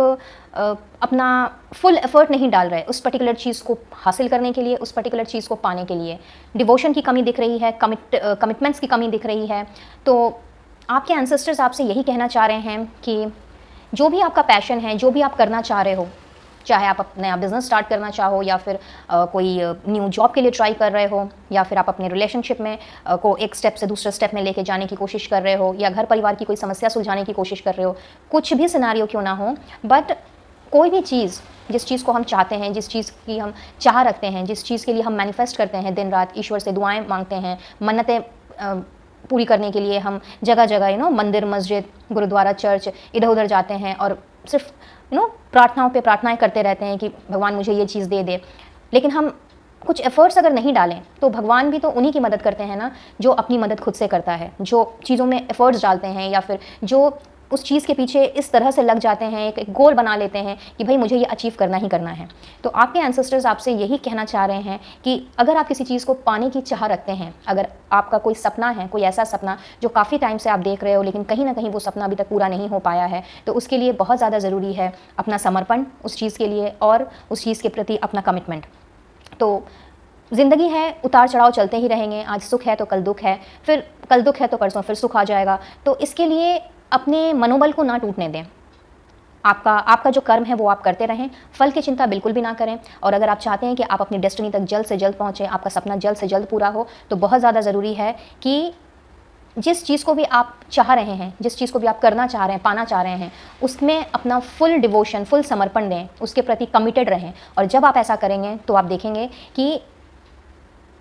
अपना फुल एफर्ट नहीं डाल रहे उस पर्टिकुलर चीज़ को हासिल करने के लिए, उस पर्टिकुलर चीज़ को पाने के लिए। डिवोशन की कमी दिख रही है, कमिटमेंट्स की कमी दिख रही है। तो आपके एंसेस्टर्स आपसे यही कहना चाह रहे हैं कि जो भी आपका पैशन है, जो भी आप करना चाह रहे हो, चाहे आप नया बिजनेस स्टार्ट करना चाहो या फिर कोई न्यू जॉब के लिए ट्राई कर रहे हो, या फिर आप अपने रिलेशनशिप में को एक स्टेप से दूसरे स्टेप में लेके जाने की कोशिश कर रहे हो, या घर परिवार की कोई समस्या सुलझाने की कोशिश कर रहे हो, कुछ भी सिनारियो क्यों ना हो, बट कोई भी चीज़, जिस चीज़ को हम चाहते हैं, जिस चीज़ की हम चाह रखते हैं, जिस चीज़ के लिए हम मैनिफेस्ट करते हैं, दिन रात ईश्वर से दुआएं मांगते हैं, मन्नतें पूरी करने के लिए हम जगह जगह मंदिर, मस्जिद, गुरुद्वारा, चर्च, इधर उधर जाते हैं और सिर्फ प्रार्थनाओं पे प्रार्थनाएं करते रहते हैं कि भगवान मुझे ये चीज़ दे दे। लेकिन हम कुछ एफर्ट्स अगर नहीं डालें तो भगवान भी तो उन्हीं की मदद करते हैं ना, जो अपनी मदद खुद से करता है, जो चीज़ों में एफर्ट्स डालते हैं या फिर जो उस चीज़ के पीछे इस तरह से लग जाते हैं, एक गोल बना लेते हैं कि भाई मुझे ये अचीव करना ही करना है। तो आपके एंसेस्टर्स आपसे यही कहना चाह रहे हैं कि अगर आप किसी चीज़ को पाने की चाह रखते हैं, अगर आपका कोई सपना है, कोई ऐसा सपना जो काफ़ी टाइम से आप देख रहे हो लेकिन कहीं ना कहीं वो सपना अभी तक पूरा नहीं हो पाया है, तो उसके लिए बहुत ज़्यादा ज़रूरी है अपना समर्पण उस चीज़ के लिए और उस चीज़ के प्रति अपना कमिटमेंट। तो ज़िंदगी है, उतार चढ़ाव चलते ही रहेंगे। आज सुख है तो कल दुख है, फिर कल दुख है तो परसों फिर सुख आ जाएगा। तो इसके लिए अपने मनोबल को ना टूटने दें। आपका जो कर्म है वो आप करते रहें, फल की चिंता बिल्कुल भी ना करें। और अगर आप चाहते हैं कि आप अपनी डेस्टिनी तक जल्द से जल्द पहुँचें, आपका सपना जल्द से जल्द पूरा हो, तो बहुत ज़्यादा ज़रूरी है कि जिस चीज़ को भी आप चाह रहे हैं, जिस चीज़ को भी आप करना चाह रहे हैं, पाना चाह रहे हैं, उसमें अपना फुल डिवोशन, फुल समर्पण दें, उसके प्रति कमिटेड रहें। और जब आप ऐसा करेंगे तो आप देखेंगे कि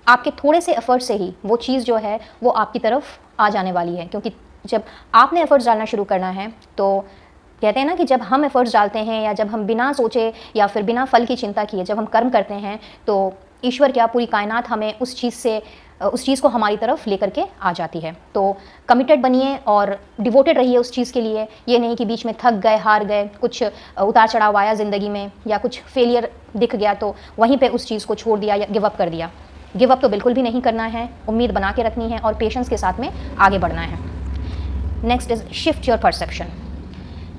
आपके थोड़े से एफर्ट से ही वो चीज़ जो है वो आपकी तरफ आ जाने वाली है। क्योंकि जब आपने एफर्ट्स डालना शुरू करना है तो कहते हैं ना कि जब हम एफर्ट्स डालते हैं या जब हम बिना सोचे या फिर बिना फल की चिंता किए जब हम कर्म करते हैं, तो ईश्वर क्या, पूरी कायनात हमें उस चीज़ को हमारी तरफ लेकर के आ जाती है। तो कमिटेड बनिए और डिवोटेड रहिए उस चीज़ के लिए। ये नहीं कि बीच में थक गए, हार गए, कुछ उतार चढ़ाव आया ज़िंदगी में या कुछ फेलियर दिख गया तो वहीं पे उस चीज़ को छोड़ दिया या गिव अप कर दिया। गिव अप तो बिल्कुल भी नहीं करना है, उम्मीद बना के रखनी है और पेशेंस के साथ में आगे बढ़ना है। Next is shift your perception.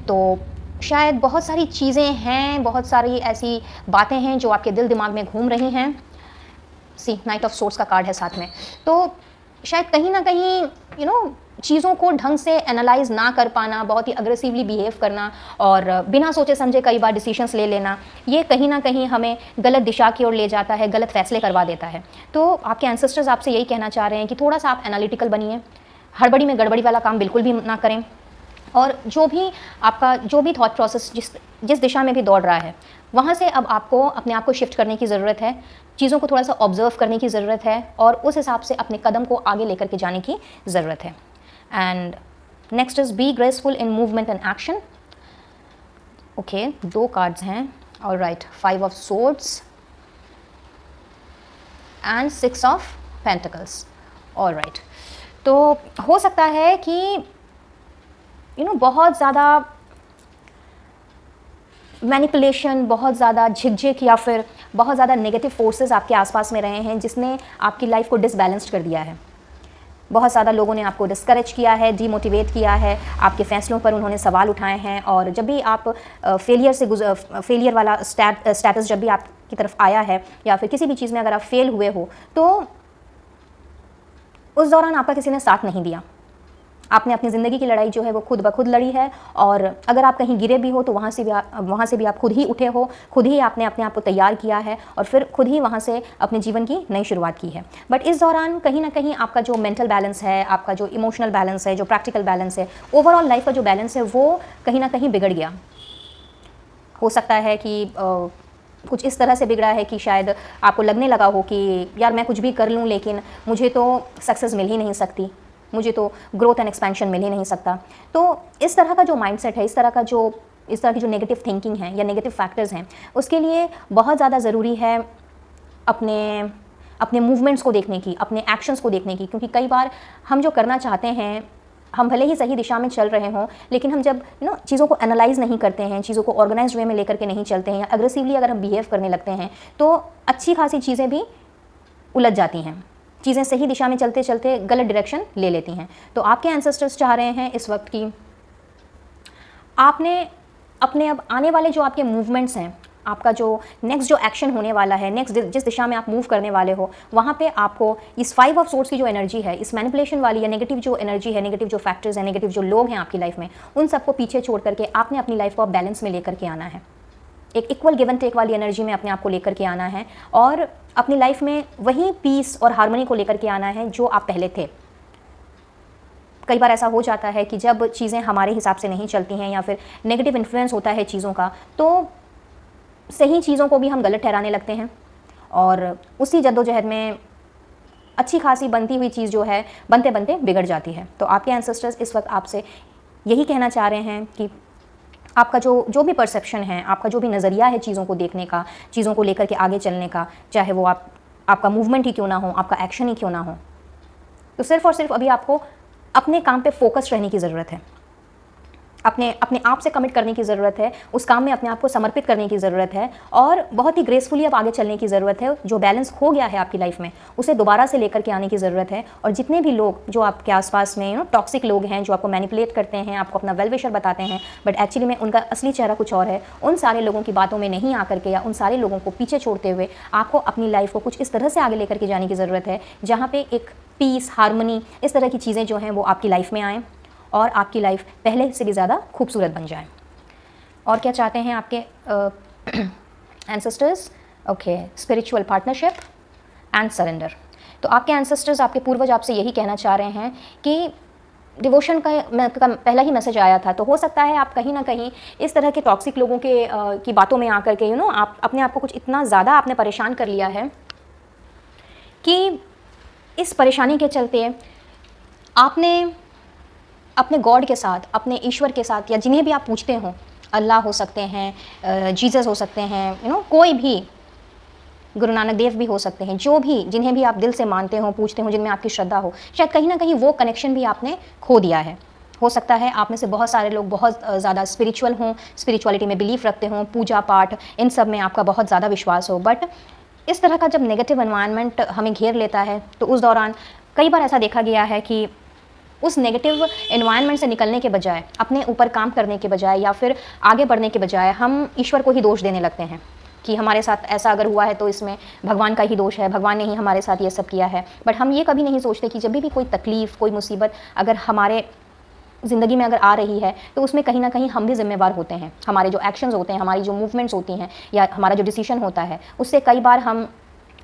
तो शायद बहुत सारी चीज़ें हैं, बहुत सारी ऐसी बातें हैं जो आपके दिल दिमाग में घूम रही हैं। सी नाइट ऑफ सोर्ड्स का कार्ड है साथ में। तो शायद कहीं ना कहीं चीज़ों को ढंग से एनालाइज ना कर पाना, बहुत ही अग्रेसिवली बिहेव करना और बिना सोचे समझे कई बार डिसीजंस ले लेना, ये कहीं ना कहीं हमें गलत दिशा की ओर ले जाता है, गलत फैसले करवा देता है। तो आपके एंसेस्टर्स आपसे यही कहना चाह रहे हैं कि थोड़ा सा आप एनालिटिकल बनिए, हड़बड़ी में गड़बड़ी वाला काम बिल्कुल भी ना करें और जो भी थॉट प्रोसेस जिस दिशा में भी दौड़ रहा है वहाँ से अब आपको अपने आप को शिफ्ट करने की ज़रूरत है, चीज़ों को थोड़ा सा ऑब्जर्व करने की ज़रूरत है और उस हिसाब से अपने कदम को आगे लेकर के जाने की ज़रूरत है। And next is be graceful in movement and action. Okay, 2 cards हैं। Alright, 5 of swords and 6 of pentacles. Alright, तो हो सकता है कि बहुत ज़्यादा मैनिपुलेशन, बहुत ज़्यादा झिकझिक या फिर बहुत ज़्यादा नेगेटिव फोर्सेस आपके आसपास में रहे हैं जिसने आपकी लाइफ को डिसबैलेंस्ड कर दिया है। बहुत ज़्यादा लोगों ने आपको डिस्करेज किया है, डीमोटिवेट किया है, आपके फैसलों पर उन्होंने सवाल उठाए हैं और जब भी आप फेलियर वाला स्टेटस जब भी आपकी तरफ आया है या फिर किसी भी चीज़ में अगर आप फेल हुए हो तो उस दौरान आपका किसी ने साथ नहीं दिया। आपने अपनी ज़िंदगी की लड़ाई जो है वो खुद ब खुद लड़ी है और अगर आप कहीं गिरे भी हो तो वहाँ से भी आप खुद ही उठे हो, खुद ही आपने अपने आप को तैयार किया है और फिर खुद ही वहाँ से अपने जीवन की नई शुरुआत की है। बट इस दौरान कहीं ना कहीं आपका जो मेंटल बैलेंस है, आपका जो इमोशनल बैलेंस है, जो प्रैक्टिकल बैलेंस है, ओवरऑल लाइफ का जो बैलेंस है वो कहीं ना कहीं बिगड़ गया। हो सकता है कि कुछ इस तरह से बिगड़ा है कि शायद आपको लगने लगा हो कि यार मैं कुछ भी कर लूँ लेकिन मुझे तो सक्सेस मिल ही नहीं सकती, मुझे तो ग्रोथ एंड एक्सपेंशन मिल ही नहीं सकता। तो इस तरह का जो माइंडसेट है, इस तरह की जो नेगेटिव थिंकिंग है या नेगेटिव फैक्टर्स हैं, उसके लिए बहुत ज़्यादा ज़रूरी है अपने मूवमेंट्स को देखने की, अपने एक्शंस को देखने की, क्योंकि कई बार हम जो करना चाहते हैं, हम भले ही सही दिशा में चल रहे हों लेकिन हम जब चीज़ों को एनालाइज नहीं करते हैं, चीज़ों को ऑर्गेनाइज्ड वे में लेकर के नहीं चलते हैं या अग्रेसिवली अगर हम बिहेव करने लगते हैं तो अच्छी खासी चीज़ें भी उलझ जाती हैं, चीज़ें सही दिशा में चलते चलते गलत डायरेक्शन ले लेती हैं। तो आपके एंसेस्टर्स चाह रहे हैं इस वक्त कि आपने अपने अब आने वाले जो आपके मूवमेंट्स हैं, आपका जो नेक्स्ट जो एक्शन होने वाला है, नेक्स्ट जिस दिशा में आप मूव करने वाले हो, वहाँ पे आपको इस 5 ऑफ सोर्ड्स की जो एनर्जी है, इस मैनिपुलेशन वाली या नेगेटिव जो एनर्जी है, नेगेटिव जो फैक्टर्स हैं, नेगेटिव जो लोग हैं आपकी लाइफ में, उन सबको पीछे छोड़ करके आपने अपनी लाइफ को बैलेंस में लेकर के आना है। एक इक्वल गिव एंड टेक वाली एनर्जी में अपने आप को लेकर के आना है और अपनी लाइफ में वही पीस और हार्मनी को लेकर के आना है जो आप पहले थे। कई बार ऐसा हो जाता है कि जब चीज़ें हमारे हिसाब से नहीं चलती हैं या फिर नेगेटिव इन्फ्लुएंस होता है चीज़ों का, तो सही चीज़ों को भी हम गलत ठहराने लगते हैं और उसी जद्दोजहद में अच्छी खासी बनती हुई चीज़ जो है बनते बनते बिगड़ जाती है। तो आपके एंसेस्टर्स इस वक्त आपसे यही कहना चाह रहे हैं कि आपका जो भी परसेप्शन है, आपका जो भी नज़रिया है चीज़ों को देखने का, चीज़ों को लेकर के आगे चलने का, चाहे वो आपका मूवमेंट ही क्यों ना हो, आपका एक्शन ही क्यों ना हो, तो सिर्फ़ और सिर्फ अभी आपको अपने काम पे फोकस रहने की ज़रूरत है, अपने आप से कमिट करने की ज़रूरत है, उस काम में अपने आप को समर्पित करने की ज़रूरत है और बहुत ही ग्रेसफुली अब आगे चलने की ज़रूरत है। जो बैलेंस खो गया है आपकी लाइफ में उसे दोबारा से लेकर के आने की ज़रूरत है। और जितने भी लोग जो आपके आसपास में टॉक्सिक लोग हैं, जो आपको मैनिपुलेट करते हैं, आपको अपना वेल विशर बताते हैं बट एक्चुअली में उनका असली चेहरा कुछ और है, उन सारे लोगों की बातों में नहीं आकर के या उन सारे लोगों को पीछे छोड़ते हुए आपको अपनी लाइफ को कुछ इस तरह से आगे लेकर के जाने की ज़रूरत है जहाँ पे एक पीस, हार्मनी, इस तरह की चीज़ें जो हैं वो आपकी लाइफ में आएँ और आपकी लाइफ पहले से भी ज़्यादा खूबसूरत बन जाए। और क्या चाहते हैं आपके ancestors? Okay, spiritual partnership and surrender. तो आपके एंसेस्टर्स, आपके पूर्वज आपसे यही कहना चाह रहे हैं कि डिवोशन का पहला ही मैसेज आया था, तो हो सकता है आप कहीं ना कहीं इस तरह के टॉक्सिक लोगों की बातों में आकर के आप अपने आप को कुछ इतना ज़्यादा आपने परेशान कर लिया है कि इस परेशानी के चलते आपने अपने गॉड के साथ, अपने ईश्वर के साथ या जिन्हें भी आप पूछते हो, अल्लाह हो सकते हैं, जीसस हो सकते हैं, कोई भी, गुरु नानक देव भी हो सकते हैं, जो भी जिन्हें भी आप दिल से मानते हो, पूछते हो, जिनमें आपकी श्रद्धा हो, शायद कहीं ना कहीं वो कनेक्शन भी आपने खो दिया है। हो सकता है आप में से बहुत सारे लोग बहुत ज़्यादा स्पिरिचुअल हों, स्पिरिचुअलिटी में बिलीफ रखते हों, पूजा पाठ इन सब में आपका बहुत ज़्यादा विश्वास हो, बट इस तरह का जब नेगेटिव एनवायरनमेंट हमें घेर लेता है तो उस दौरान कई बार ऐसा देखा गया है कि उस नेगेटिव एनवायरनमेंट से निकलने के बजाय, अपने ऊपर काम करने के बजाय या फिर आगे बढ़ने के बजाय हम ईश्वर को ही दोष देने लगते हैं कि हमारे साथ ऐसा अगर हुआ है तो इसमें भगवान का ही दोष है, भगवान ने ही हमारे साथ ये सब किया है। बट हम ये कभी नहीं सोचते कि जब भी कोई तकलीफ़, कोई मुसीबत अगर हमारे ज़िंदगी में अगर आ रही है तो उसमें कहीं ना कहीं हम भी जिम्मेवार होते हैं। हमारे जो एक्शंस होते हैं, हमारी जो मूवमेंट्स होती हैं या हमारा जो डिसीजन होता है, उससे कई बार हम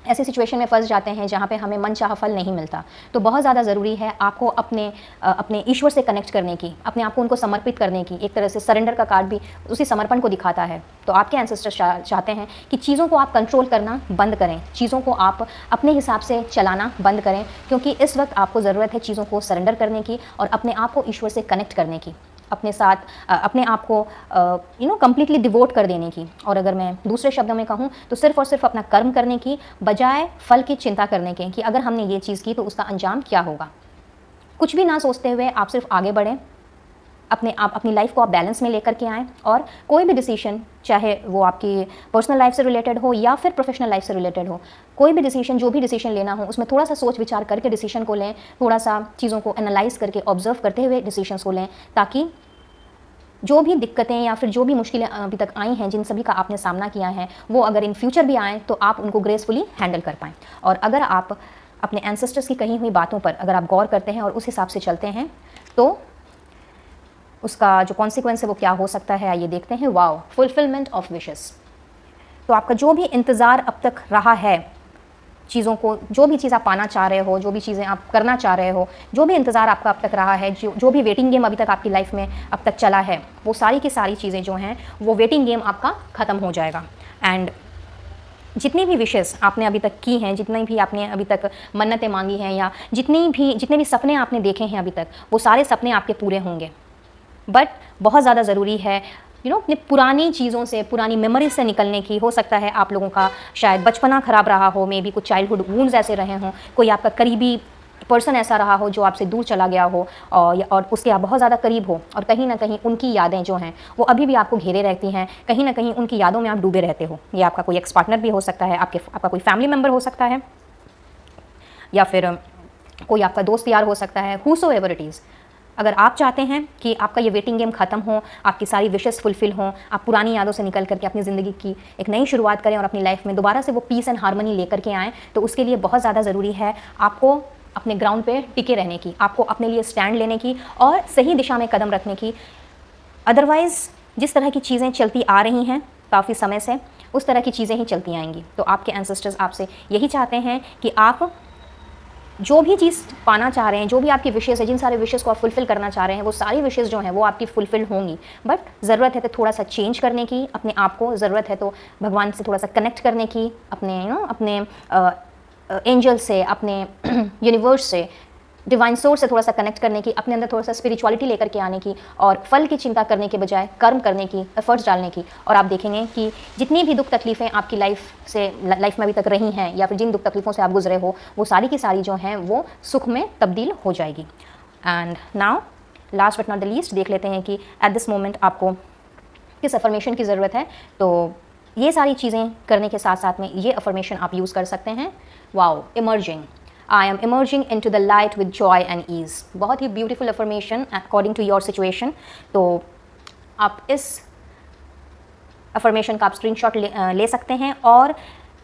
ऐसी सिचुएशन में फंस जाते हैं जहाँ पे हमें मनचाहा फल नहीं मिलता। तो बहुत ज़्यादा ज़रूरी है आपको अपने ईश्वर से कनेक्ट करने की, अपने आप को उनको समर्पित करने की। एक तरह से सरेंडर का कार्ड भी उसी समर्पण को दिखाता है। तो आपके एंसेस्टर्स चाहते हैं कि चीज़ों को आप कंट्रोल करना बंद करें, चीज़ों को आप अपने हिसाब से चलाना बंद करें, क्योंकि इस वक्त आपको ज़रूरत है चीज़ों को सरेंडर करने की और अपने आप को ईश्वर से कनेक्ट करने की, अपने साथ अपने आप को कम्प्लीटली डिवोट कर देने की। और अगर मैं दूसरे शब्दों में कहूँ तो सिर्फ और सिर्फ अपना कर्म करने की बजाय फल की चिंता करने के, कि अगर हमने ये चीज़ की तो उसका अंजाम क्या होगा। कुछ भी ना सोचते हुए आप सिर्फ आगे बढ़ें, अपनी लाइफ को आप बैलेंस में लेकर के आएँ और कोई भी डिसीजन, चाहे वो आपकी पर्सनल लाइफ से रिलेटेड हो या फिर प्रोफेशनल लाइफ से रिलेटेड हो, कोई भी डिसीजन, जो भी डिसीजन लेना हो उसमें थोड़ा सा सोच विचार करके डिसीजन को लें, थोड़ा सा चीज़ों को एनालाइज करके ऑब्जर्व करते हुए डिसीजंस को लें, ताकि जो भी दिक्कतें या फिर जो भी मुश्किलें अभी तक आई हैं, जिन सभी का आपने सामना किया है, वो अगर इन फ्यूचर भी आएँ तो आप उनको ग्रेसफुली हैंडल कर पाएँ। और अगर आप अपने एंसेस्टर्स की कही हुई बातों पर अगर आप गौर करते हैं और उस हिसाब से चलते हैं तो उसका जो कॉन्सिक्वेंस है वो क्या हो सकता है, आइए देखते हैं। Wow, fulfilment of wishes. तो आपका जो भी इंतज़ार अब तक रहा है, चीज़ों को, जो भी चीज़ आप पाना चाह रहे हो, जो भी चीज़ें आप करना चाह रहे हो, जो भी इंतज़ार आपका अब तक रहा है, जो भी वेटिंग गेम अभी तक आपकी लाइफ में अब तक चला है, वो सारी की सारी चीज़ें जो हैं वो वेटिंग गेम आपका ख़त्म हो जाएगा। एंड जितनी भी विशेस आपने अभी तक की हैं, जितनी भी आपने अभी तक मन्नतें मांगी हैं या जितने भी सपने आपने देखे हैं अभी तक, वो सारे सपने आपके पूरे होंगे। बट बहुत ज़्यादा ज़रूरी है अपनी पुरानी चीज़ों से, पुरानी मेमोरीज से निकलने की। हो सकता है आप लोगों का शायद बचपना ख़राब रहा हो, मे बी कुछ चाइल्डहुड वूंड्स ऐसे रहे हों, कोई आपका करीबी पर्सन ऐसा रहा हो जो आपसे दूर चला गया हो और उसके आप बहुत ज़्यादा करीब हो, और कहीं ना कहीं उनकी यादें जो हैं वो अभी भी आपको घेरे रहती हैं, कहीं ना कहीं उनकी यादों में आप डूबे रहते हो। ये आपका कोई एक्स पार्टनर भी हो सकता है, आपका कोई फैमिली मेम्बर हो सकता है, या फिर कोई आपका दोस्त यार हो सकता है, हूसो एवर इट इज़। अगर आप चाहते हैं कि आपका ये वेटिंग गेम ख़त्म हो, आपकी सारी विशेस फुलफिल हों, आप पुरानी यादों से निकल करके अपनी ज़िंदगी की एक नई शुरुआत करें और अपनी लाइफ में दोबारा से वो पीस एंड हार्मनी लेकर के आएँ, तो उसके लिए बहुत ज़्यादा ज़रूरी है आपको अपने ग्राउंड पे टिके रहने की, आपको अपने लिए स्टैंड लेने की और सही दिशा में कदम रखने की। अदरवाइज़ जिस तरह की चीज़ें चलती आ रही हैं काफ़ी समय से, उस तरह की चीज़ें ही चलती आएंगी। तो आपके एंसेस्टर्स आपसे यही चाहते हैं कि आप जो भी चीज़ पाना चाह रहे हैं, जो भी आपकी विशेज़ है, जिन सारे विशेज़ को आप फुलफ़िल करना चाह रहे हैं, वो सारी विशेज़ जो हैं वो आपकी फुलफ़िल होंगी। बट ज़रूरत है तो थोड़ा सा चेंज करने की अपने आप को, ज़रूरत है तो भगवान से थोड़ा सा कनेक्ट करने की, अपने एंजल से, अपने यूनिवर्स से, डिवाइन सोर्स से थोड़ा सा कनेक्ट करने की, अपने अंदर थोड़ा सा स्पिरिचुअलिटी लेकर के आने की और फल की चिंता करने के बजाय कर्म करने की, एफर्ट्स डालने की। और आप देखेंगे कि जितनी भी दुख तकलीफ़ें आपकी लाइफ में अभी तक रही हैं या फिर जिन दुख तकलीफ़ों से आप गुजरे हो, वो सारी की सारी जो हैं वो सुख में तब्दील हो जाएगी। And now last but not the least देख लेते हैं कि एट दिस मोमेंट आपको किस अफर्मेशन की ज़रूरत है। तो ये सारी चीज़ें करने के साथ साथ में ये अफर्मेशन आप यूज़ कर सकते हैं। Wow, emerging, I am emerging into the light with joy and ease। बहुत ही beautiful affirmation according to your situation. तो आप इस अफर्मेशन का आप स्क्रीनशॉट ले सकते हैं और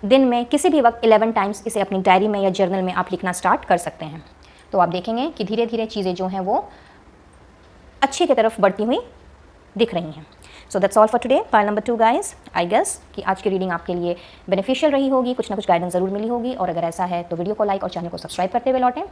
दिन में किसी भी वक्त 11 टाइम्स इसे अपनी डायरी में या जर्नल में आप लिखना स्टार्ट कर सकते हैं। तो आप देखेंगे कि धीरे धीरे चीज़ें जो हैं वो अच्छी की तरफ बढ़ती हुई दिख रही हैं। So that's all for today, pile number 2 guys. I guess कि आज की रीडिंग आपके लिए बेनिफिशियल रही होगी, कुछ ना कुछ गाइडेंस ज़रूर मिली होगी। और अगर ऐसा है तो वीडियो को लाइक और चैनल को सब्सक्राइब करते हुए लौटें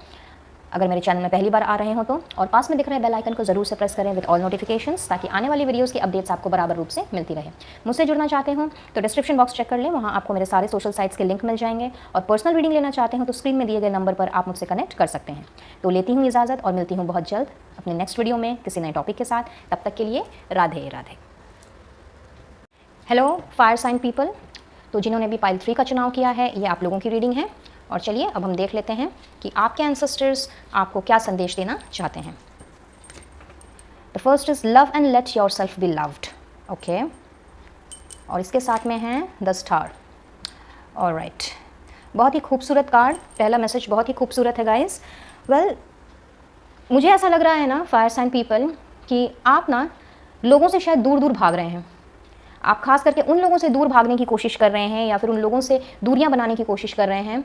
अगर मेरे चैनल में पहली बार आ रहे हो तो, और पास में दिख रहे बेल आइकन को जरूर से प्रेस करें विद ऑल नोटिफिकेशंस, ताकि आने वाली वीडियोस की अपडेट्स आपको बराबर रूप से मिलती रहे। मुझसे जुड़ना चाहते हो तो डिस्क्रिप्शन बॉक्स चेक कर लें, वहाँ आपको मेरे सारे सोशल साइट्स के लिंक मिल जाएंगे। और पर्सनल रीडिंग लेना चाहते हो तो स्क्रीन में दिए गए नंबर पर आप मुझसे कनेक्ट कर सकते हैं। तो लेती हूँ इजाज़त और मिलती हूँ बहुत जल्द अपने नेक्स्ट वीडियो में किसी नए टॉपिक के साथ। तब तक के लिए Radhe Radhe. Hello fire sign people. तो जिन्होंने भी पाइल 3 का चुनाव किया है, ये आप लोगों की रीडिंग है। और चलिए अब हम देख लेते हैं कि आपके एंसेस्टर्स आपको क्या संदेश देना चाहते हैं। The first is love and let your self be loved. Okay, और इसके साथ में है द स्टार। ऑलराइट, बहुत ही खूबसूरत कार्ड, पहला मैसेज बहुत ही खूबसूरत है गाइस। वेल, मुझे ऐसा लग रहा है ना फायर साइन पीपल कि आप ना लोगों से शायद दूर दूर भाग रहे हैं। आप खास करके उन लोगों से दूर भागने की कोशिश कर रहे हैं या फिर उन लोगों से दूरियां बनाने की कोशिश कर रहे हैं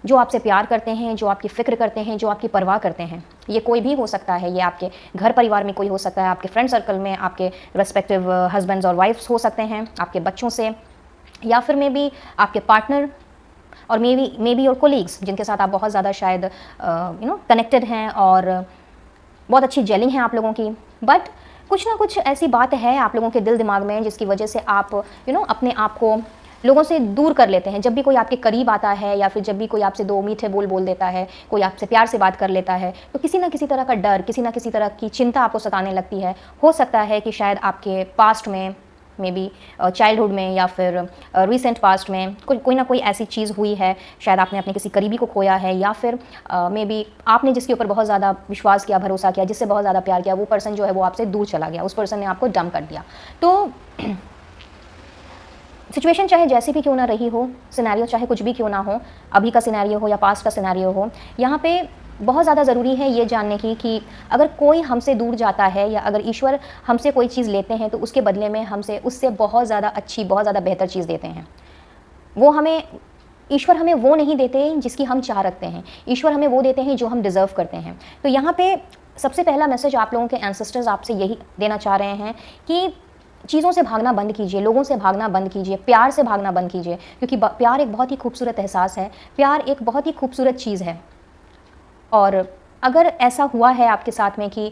जो आपसे प्यार करते हैं, जो आपकी फ़िक्र करते हैं, जो आपकी परवाह करते हैं। ये कोई भी हो सकता है, ये आपके घर परिवार में कोई हो सकता है, आपके फ्रेंड सर्कल में आपके रेस्पेक्टिव हस्बैंड्स और वाइफ्स हो सकते हैं, आपके बच्चों से, या फिर मे बी आपके पार्टनर, और मे बी और कोलीग्स जिनके साथ आप बहुत ज़्यादा शायद कनेक्टेड हैं और बहुत अच्छी जेलिंग है आप लोगों की। बट कुछ ना कुछ ऐसी बात है आप लोगों के दिल दिमाग में जिसकी वजह से आप अपने आप को लोगों से दूर कर लेते हैं। जब भी कोई आपके करीब आता है या फिर जब भी कोई आपसे दो मीठे बोल देता है, कोई आपसे प्यार से बात कर लेता है, तो किसी ना किसी तरह का डर, किसी ना किसी तरह की चिंता आपको सताने लगती है। हो सकता है कि शायद आपके पास्ट में, मे बी चाइल्डहुड में या फिर रिसेंट पास्ट में कोई ना कोई ऐसी चीज़ हुई है, शायद आपने अपने किसी करीबी को खोया है, या फिर मे बी आपने जिसके ऊपर बहुत ज़्यादा विश्वास किया, भरोसा किया, जिससे बहुत ज़्यादा प्यार किया, वो पर्सन जो है वो आपसे दूर चला गया, उस पर्सन ने आपको डंप कर दिया। तो सिचुएशन चाहे जैसी भी क्यों ना रही हो, सिनेरियो चाहे कुछ भी क्यों ना हो, अभी का सिनेरियो हो या पास्ट का सिनेरियो हो, यहाँ पे बहुत ज़्यादा ज़रूरी है ये जानने की कि अगर कोई हमसे दूर जाता है या अगर ईश्वर हमसे कोई चीज़ लेते हैं तो उसके बदले में हमसे उससे बहुत ज़्यादा अच्छी, बहुत ज़्यादा बेहतर चीज़ देते हैं। ईश्वर हमें वो नहीं देते जिसकी हम चाह रखते हैं, ईश्वर हमें वो देते हैं जो हम डिज़र्व करते हैं। तो यहाँ पे सबसे पहला मैसेज आप लोगों के एंसेस्टर्स आपसे यही देना चाह रहे हैं कि चीज़ों से भागना बंद कीजिए, लोगों से भागना बंद कीजिए, प्यार से भागना बंद कीजिए, क्योंकि प्यार एक बहुत ही खूबसूरत एहसास है, प्यार एक बहुत ही खूबसूरत चीज़ है। और अगर ऐसा हुआ है आपके साथ में कि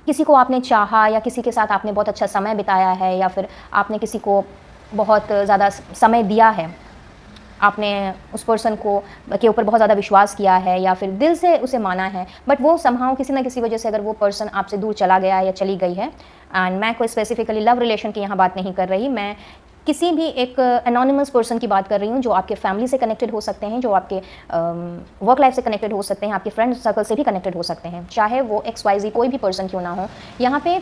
किसी को आपने चाहा या किसी के साथ आपने बहुत अच्छा समय बिताया है या फिर आपने किसी को बहुत ज़्यादा समय दिया है, आपने उस पर्सन को के ऊपर बहुत ज़्यादा विश्वास किया है या फिर दिल से उसे माना है, बट वो समहाउ किसी ना किसी वजह से अगर वो पर्सन आपसे दूर चला गया है या चली गई है, एंड मैं कोई स्पेसिफिकली लव रिलेशन की यहाँ बात नहीं कर रही, मैं किसी भी एक एनोनिमस पर्सन की बात कर रही हूँ जो आपके फैमिली से कनेक्टेड हो सकते हैं, जो आपके वर्क लाइफ से कनेक्टेड हो सकते हैं, आपके फ्रेंड सर्कल से भी कनेक्टेड हो सकते हैं, चाहे वो XYZ कोई भी पर्सन क्यों ना हो। यहाँ पे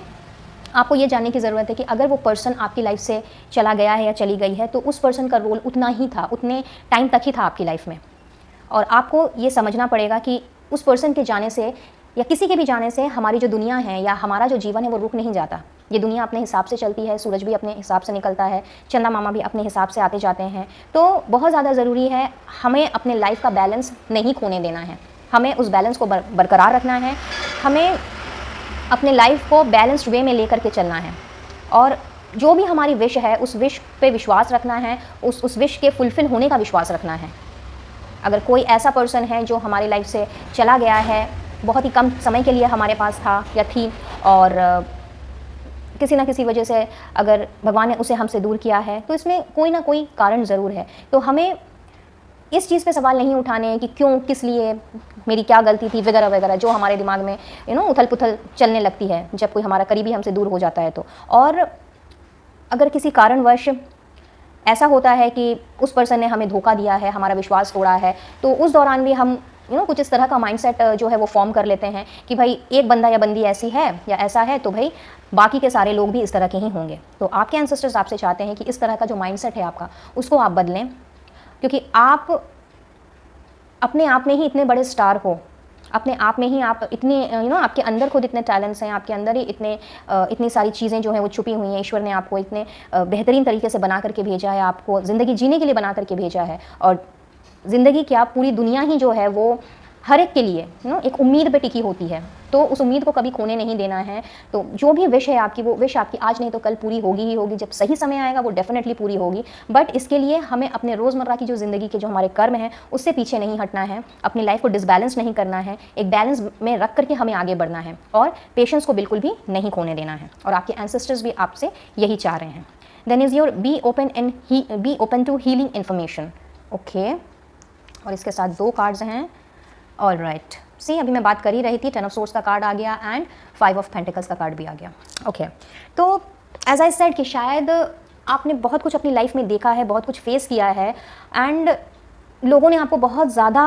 आपको ये जानने की ज़रूरत है कि अगर वो पर्सन आपकी लाइफ से चला गया है या चली गई है तो उस पर्सन का रोल उतना ही था, उतने टाइम तक ही था आपकी लाइफ में। और आपको ये समझना पड़ेगा कि उस पर्सन के जाने से या किसी के भी जाने से हमारी जो दुनिया है या हमारा जो जीवन है वो रुक नहीं जाता। ये दुनिया अपने हिसाब से चलती है, सूरज भी अपने हिसाब से निकलता है, चंदा मामा भी अपने हिसाब से आते जाते हैं। तो बहुत ज़्यादा ज़रूरी है हमें अपने लाइफ का बैलेंस नहीं खोने देना है, हमें उस बैलेंस को बरकरार रखना है, हमें अपने लाइफ को बैलेंस्ड वे में लेकर के चलना है और जो भी हमारी विश है उस विश पे विश्वास रखना है, उस विश के फुलफ़िल होने का विश्वास रखना है। अगर कोई ऐसा पर्सन है जो हमारी लाइफ से चला गया है, बहुत ही कम समय के लिए हमारे पास था या थी, और किसी ना किसी वजह से अगर भगवान ने उसे हमसे दूर किया है, तो इसमें कोई ना कोई कारण ज़रूर है। तो हमें इस चीज़ पे सवाल नहीं उठाने हैं कि क्यों, किस लिए, मेरी क्या गलती थी वगैरह वगैरह, जो हमारे दिमाग में उथल पुथल चलने लगती है जब कोई हमारा करीबी हमसे दूर हो जाता है तो। और अगर किसी कारणवश ऐसा होता है कि उस पर्सन ने हमें धोखा दिया है, हमारा विश्वास तोड़ा है, तो उस दौरान भी हम कुछ इस तरह का माइंडसेट जो है वो फॉर्म कर लेते हैं कि भाई एक बंदा या बंदी ऐसी है या ऐसा है तो भाई बाकी के सारे लोग भी इस तरह के ही होंगे। तो आपके एंसेस्टर्स आपसे चाहते हैं कि इस तरह का जो माइंडसेट है आपका, उसको आप बदलें, क्योंकि आप अपने आप में ही इतने बड़े स्टार हो, अपने आप में ही आप इतने आपके अंदर खुद इतने टैलेंट्स हैं, आपके अंदर ही इतनी सारी चीज़ें जो हैं वो छुपी हुई हैं। ईश्वर ने आपको इतने बेहतरीन तरीके से बना करके भेजा है, आपको ज़िंदगी जीने के लिए बना करके भेजा है, और ज़िंदगी क्या पूरी दुनिया ही जो है वो हर एक के लिए एक उम्मीद पे टिकी होती है, तो उस उम्मीद को कभी खोने नहीं देना है। तो जो भी विश है आपकी, वो विश आपकी आज नहीं तो कल पूरी होगी ही होगी, जब सही समय आएगा वो डेफिनेटली पूरी होगी। बट इसके लिए हमें अपने रोज़मर्रा की जो ज़िंदगी के जो हमारे कर्म हैं उससे पीछे नहीं हटना है, अपनी लाइफ को डिसबैलेंस नहीं करना है, एक बैलेंस में रख करके हमें आगे बढ़ना है और पेशेंस को बिल्कुल भी नहीं खोने देना है। और आपके एंसेस्टर्स भी आपसे यही चाह रहे हैं। Then is your be open to healing information. Okay, और इसके साथ 2 कार्ड्स हैं। ऑल राइट, सी अभी मैं बात कर ही रही थी, 10 ऑफ सोर्ड्स का कार्ड आ गया एंड 5 ऑफ पेंटिकल्स का कार्ड भी आ गया। ओके, तो एज आई सेड कि शायद आपने बहुत कुछ अपनी लाइफ में देखा है, बहुत कुछ फेस किया है, एंड लोगों ने आपको बहुत ज़्यादा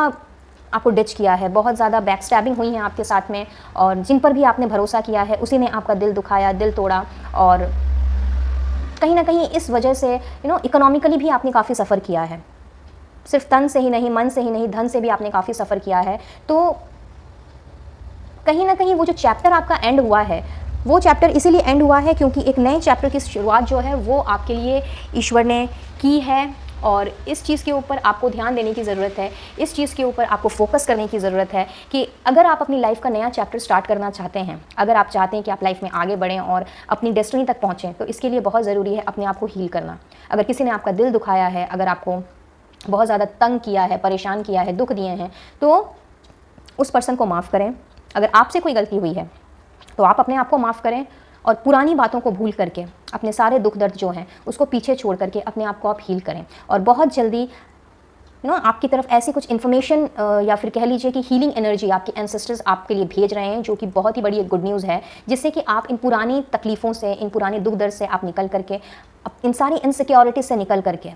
आपको डिच किया है, बहुत ज़्यादा बैक स्टैबिंग हुई है आपके साथ में, और जिन पर भी आपने भरोसा किया है उसी ने आपका दिल दुखाया, दिल तोड़ा, और कहीं ना कहीं इस वजह से इकोनॉमिकली भी आपने काफ़ी सफ़र किया है। सिर्फ तन से ही नहीं, मन से ही नहीं, धन से भी आपने काफ़ी सफ़र किया है। तो कहीं ना कहीं वो जो चैप्टर आपका एंड हुआ है, वो चैप्टर इसीलिए एंड हुआ है क्योंकि एक नए चैप्टर की शुरुआत जो है वो आपके लिए ईश्वर ने की है, और इस चीज़ के ऊपर आपको ध्यान देने की ज़रूरत है, इस चीज़ के ऊपर आपको फोकस करने की ज़रूरत है कि अगर आप अपनी लाइफ का नया चैप्टर स्टार्ट करना चाहते हैं, अगर आप चाहते हैं कि आप लाइफ में आगे बढ़ें और अपनी डेस्टिनी तक पहुँचें, तो इसके लिए बहुत ज़रूरी है अपने आप को हील करना। अगर किसी ने आपका दिल दुखाया है, अगर आपको बहुत ज़्यादा तंग किया है, परेशान किया है, दुख दिए हैं, तो उस पर्सन को माफ़ करें। अगर आपसे कोई गलती हुई है तो आप अपने आप को माफ़ करें, और पुरानी बातों को भूल करके अपने सारे दुख दर्द जो हैं उसको पीछे छोड़ करके अपने आप को आप हील करें। और बहुत जल्दी आपकी तरफ ऐसी कुछ इन्फॉर्मेशन या फिर कह लीजिए कि हीलिंग एनर्जी आपके एंसेस्टर्स आपके लिए भेज रहे हैं, जो कि बहुत ही बड़ी एक गुड न्यूज़ है, जिससे कि आप इन पुरानी तकलीफ़ों से, इन पुराने दुख दर्द से आप निकल करके, इन सारी इनसिक्योरिटी से निकल करके,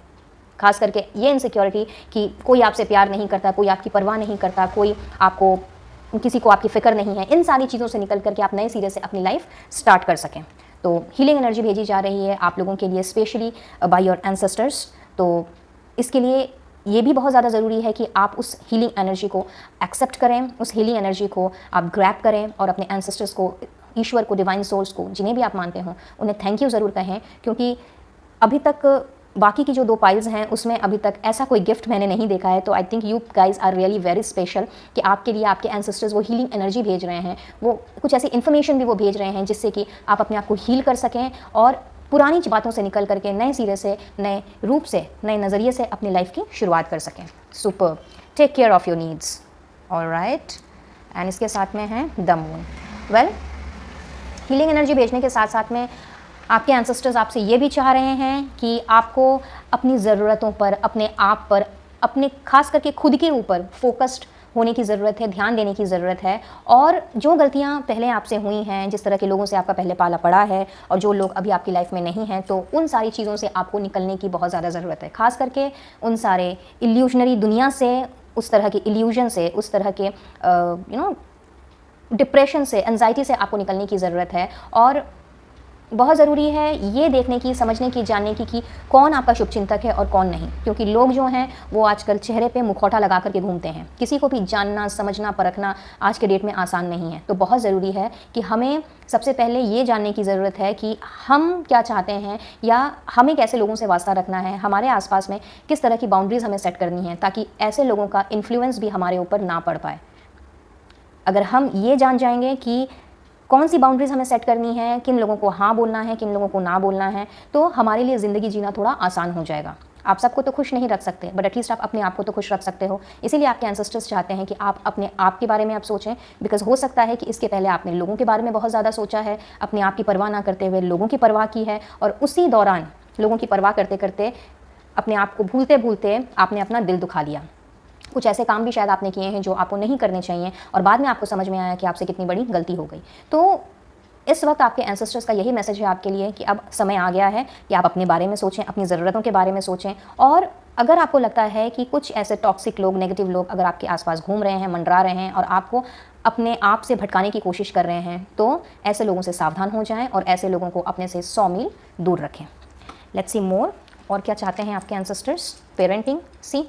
खास करके ये इनसिक्योरिटी कि कोई आपसे प्यार नहीं करता, कोई आपकी परवाह नहीं करता, कोई आपको, किसी को आपकी फ़िक्र नहीं है, इन सारी चीज़ों से निकल करके आप नए सिरे से अपनी लाइफ स्टार्ट कर सकें। तो हीलिंग एनर्जी भेजी जा रही है आप लोगों के लिए, स्पेशली बाय योर एंसेस्टर्स। तो इसके लिए ये भी बहुत ज़्यादा ज़रूरी है कि आप उस हीलिंग एनर्जी को एक्सेप्ट करें, उस हीलिंग एनर्जी को आप ग्रैब करें, और अपने एंसेस्टर्स को, ईश्वर को, डिवाइन सोर्स को, जिन्हें भी आप मानते हो, उन्हें थैंक यू ज़रूर कहें। क्योंकि अभी तक बाकी की जो 2 पाइल्स हैं उसमें अभी तक ऐसा कोई गिफ्ट मैंने नहीं देखा है। तो I think you guys are really very special कि आपके लिए आपके एंसेस्टर्स वो हीलिंग एनर्जी भेज रहे हैं, वो कुछ ऐसी इन्फॉर्मेशन भी वो भेज रहे हैं जिससे कि आप अपने आप को हील कर सकें, और पुरानी बातों से निकल करके नए सिरे से, नए रूप से, नए नज़रिए से अपनी लाइफ की शुरुआत कर सकें। Super, take care of your needs, all right. And इसके साथ में है the moon. Well, healing energy भेजने के साथ साथ में आपके एंसेस्टर्स आपसे ये भी चाह रहे हैं कि आपको अपनी ज़रूरतों पर, अपने आप पर, अपने खास करके खुद के ऊपर फोकस्ड होने की ज़रूरत है, ध्यान देने की ज़रूरत है। और जो गलतियां पहले आपसे हुई हैं, जिस तरह के लोगों से आपका पहले पाला पड़ा है, और जो लोग अभी आपकी लाइफ में नहीं हैं, तो उन सारी चीज़ों से आपको निकलने की बहुत ज़्यादा ज़रूरत है। खास करके उन सारे इल्यूजनरी दुनिया से, उस तरह के इल्यूजन से, उस तरह के डिप्रेशन से, एंजाइटी से आपको निकलने की ज़रूरत है। और बहुत ज़रूरी है ये देखने की, समझने की, जानने की कि कौन आपका शुभचिंतक है और कौन नहीं। क्योंकि लोग जो हैं वो आजकल चेहरे पे मुखौटा लगा करके घूमते हैं। किसी को भी जानना, समझना, परखना आज के डेट में आसान नहीं है। तो बहुत ज़रूरी है कि हमें सबसे पहले ये जानने की ज़रूरत है कि हम क्या चाहते हैं, या हमें कैसे लोगों से वास्ता रखना है, हमारे आसपास में किस तरह की बाउंड्रीज़ हमें सेट करनी है, ताकि ऐसे लोगों का इन्फ्लुएंस भी हमारे ऊपर ना पड़ पाए। अगर हम ये जान जाएंगे कि कौन सी बाउंड्रीज़ हमें सेट करनी है, किन लोगों को हाँ बोलना है, किन लोगों को ना बोलना है, तो हमारे लिए ज़िंदगी जीना थोड़ा आसान हो जाएगा। आप सबको तो खुश नहीं रख सकते, बट एटलीस्ट आप अपने आप को तो खुश रख सकते हो। इसीलिए आपके एंसेस्टर्स चाहते हैं कि आप अपने आप के बारे में आप सोचें, बिकॉज हो सकता है कि इसके पहले आपने लोगों के बारे में बहुत ज़्यादा सोचा है, अपने आप की परवाह ना करते हुए लोगों की परवाह की है, और उसी दौरान लोगों की परवाह करते करते, अपने आप को भूलते भूलते आपने अपना दिल दुखा लिया। कुछ ऐसे काम भी शायद आपने किए हैं जो आपको नहीं करने चाहिए, और बाद में आपको समझ में आया कि आपसे कितनी बड़ी गलती हो गई। तो इस वक्त आपके एंसेस्टर्स का यही मैसेज है आपके लिए कि अब समय आ गया है कि आप अपने बारे में सोचें, अपनी ज़रूरतों के बारे में सोचें। और अगर आपको लगता है कि कुछ ऐसे टॉक्सिक लोग, नेगेटिव लोग अगर आपके आसपास घूम रहे हैं, मंडरा रहे हैं, और आपको अपने आप से भटकाने की कोशिश कर रहे हैं, तो ऐसे लोगों से सावधान हो जाएं, और ऐसे लोगों को अपने से 100 मील दूर रखें। लेट्स सी मोर, और क्या चाहते हैं आपके ancestors. Parenting, see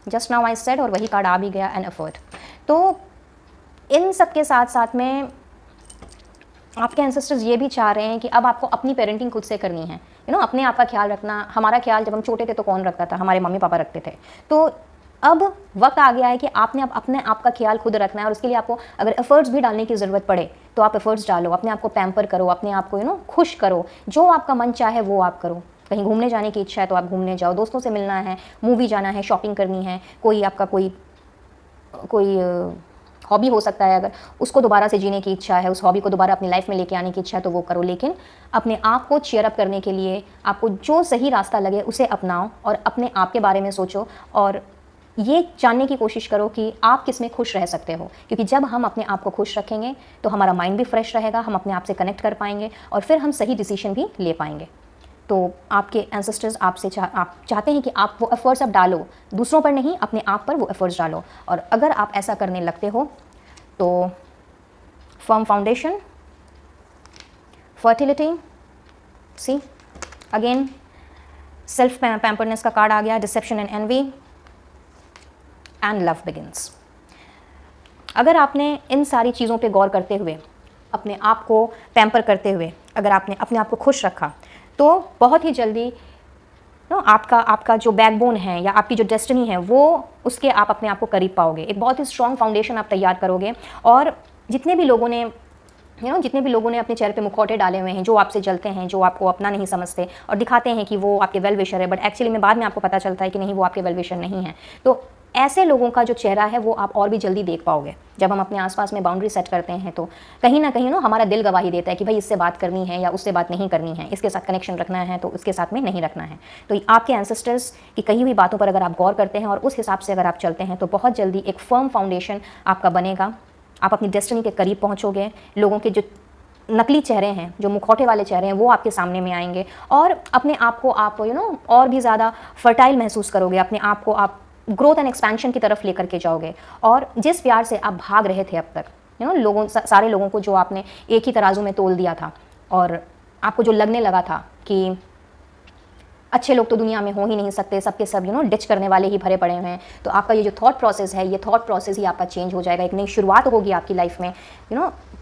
just now I said, और वही कार्ड आ भी गया, एन एफर्ट। तो इन सब के साथ साथ में आपके एंसेस्टर्स ये भी चाह रहे हैं कि अब आपको अपनी पेरेंटिंग खुद से करनी है। अपने आप का ख्याल रखना। हमारा ख्याल जब हम छोटे थे तो कौन रखता था, हमारे मम्मी पापा रखते थे। तो अब वक्त आ गया है कि आपने अब अपने आप का ख्याल खुद रखना है, और उसके लिए आपको अगर एफर्ट्स भी डालने की ज़रूरत पड़े तो आप एफर्ट्स डालो, अपने आप को पैम्पर करो, अपने आप को खुश करो, जो आपका मन चाहे वो आप करो। कहीं घूमने जाने की इच्छा है तो आप घूमने जाओ, दोस्तों से मिलना है, मूवी जाना है, शॉपिंग करनी है, कोई आपका कोई हॉबी हो सकता है, अगर उसको दोबारा से जीने की इच्छा है, उस हॉबी को दोबारा अपनी लाइफ में लेके आने की इच्छा है तो वो करो। लेकिन अपने आप को चीयर अप करने के लिए आपको जो सही रास्ता लगे उसे अपनाओ, और अपने आप के बारे में सोचो, और ये जानने की कोशिश करो कि आप किस में खुश रह सकते हो। क्योंकि जब हम अपने आप को खुश रखेंगे तो हमारा माइंड भी फ्रेश रहेगा, हम अपने आप से कनेक्ट कर पाएंगे, और फिर हम सही डिसीजन भी ले पाएंगे। तो आपके एंसेस्टर्स आपसे आप चाहते हैं कि आप वो एफर्ट्स अब डालो, दूसरों पर नहीं, अपने आप पर वो एफर्ट्स डालो। और अगर आप ऐसा करने लगते हो तो firm foundation, fertility, see again self pamperedness का कार्ड आ गया, deception and envy, and love begins. अगर आपने इन सारी चीज़ों पे गौर करते हुए, अपने आप को पैम्पर करते हुए, अगर आपने अपने आप को खुश रखा, तो बहुत ही जल्दी आपका जो बैकबोन है या आपकी जो डेस्टिनी है, वो उसके आप अपने आप को करीब पाओगे। एक बहुत ही स्ट्रॉन्ग फाउंडेशन आप तैयार करोगे। और जितने भी लोगों ने अपने चेहरे पे मुखौटे डाले हुए हैं, जो आपसे जलते हैं, जो आपको अपना नहीं समझते और दिखाते हैं कि वो आपके वेल विशर है, बट एक्चुअली में बाद में आपको पता चलता है कि नहीं, वो आपके वेल विशर नहीं है, तो ऐसे लोगों का जो चेहरा है वो आप और भी जल्दी देख पाओगे। जब हम अपने आसपास में बाउंड्री सेट करते हैं तो कहीं ना कहीं हमारा दिल गवाही देता है कि भाई इससे बात करनी है या उससे बात नहीं करनी है, इसके साथ कनेक्शन रखना है तो उसके साथ में नहीं रखना है। तो आपके एंसेस्टर्स की कही हुई बातों पर अगर आप गौर करते हैं और उस हिसाब से अगर आप चलते हैं तो बहुत जल्दी एक फर्म फाउंडेशन आपका बनेगा। आप अपनी डेस्टिनी के करीब पहुँचोगे। लोगों के जो नकली चेहरे हैं, जो मुखौटे वाले चेहरे हैं, वो आपके सामने में आएंगे और अपने आप को आप और भी ज़्यादा फर्टाइल महसूस करोगे। अपने आप को आप ग्रोथ एंड एक्सपेंशन की तरफ लेकर के जाओगे। और जिस प्यार से आप भाग रहे थे अब तक, सारे लोगों को जो आपने एक ही तराजू में तोल दिया था और आपको जो लगने लगा था कि अच्छे लोग तो दुनिया में हो ही नहीं सकते, सबके सब डिच करने वाले ही भरे पड़े हुए हैं, तो आपका ये जो थॉट प्रोसेस है, ये थॉट प्रोसेस ही आपका चेंज हो जाएगा। एक नई शुरुआत होगी आपकी लाइफ में,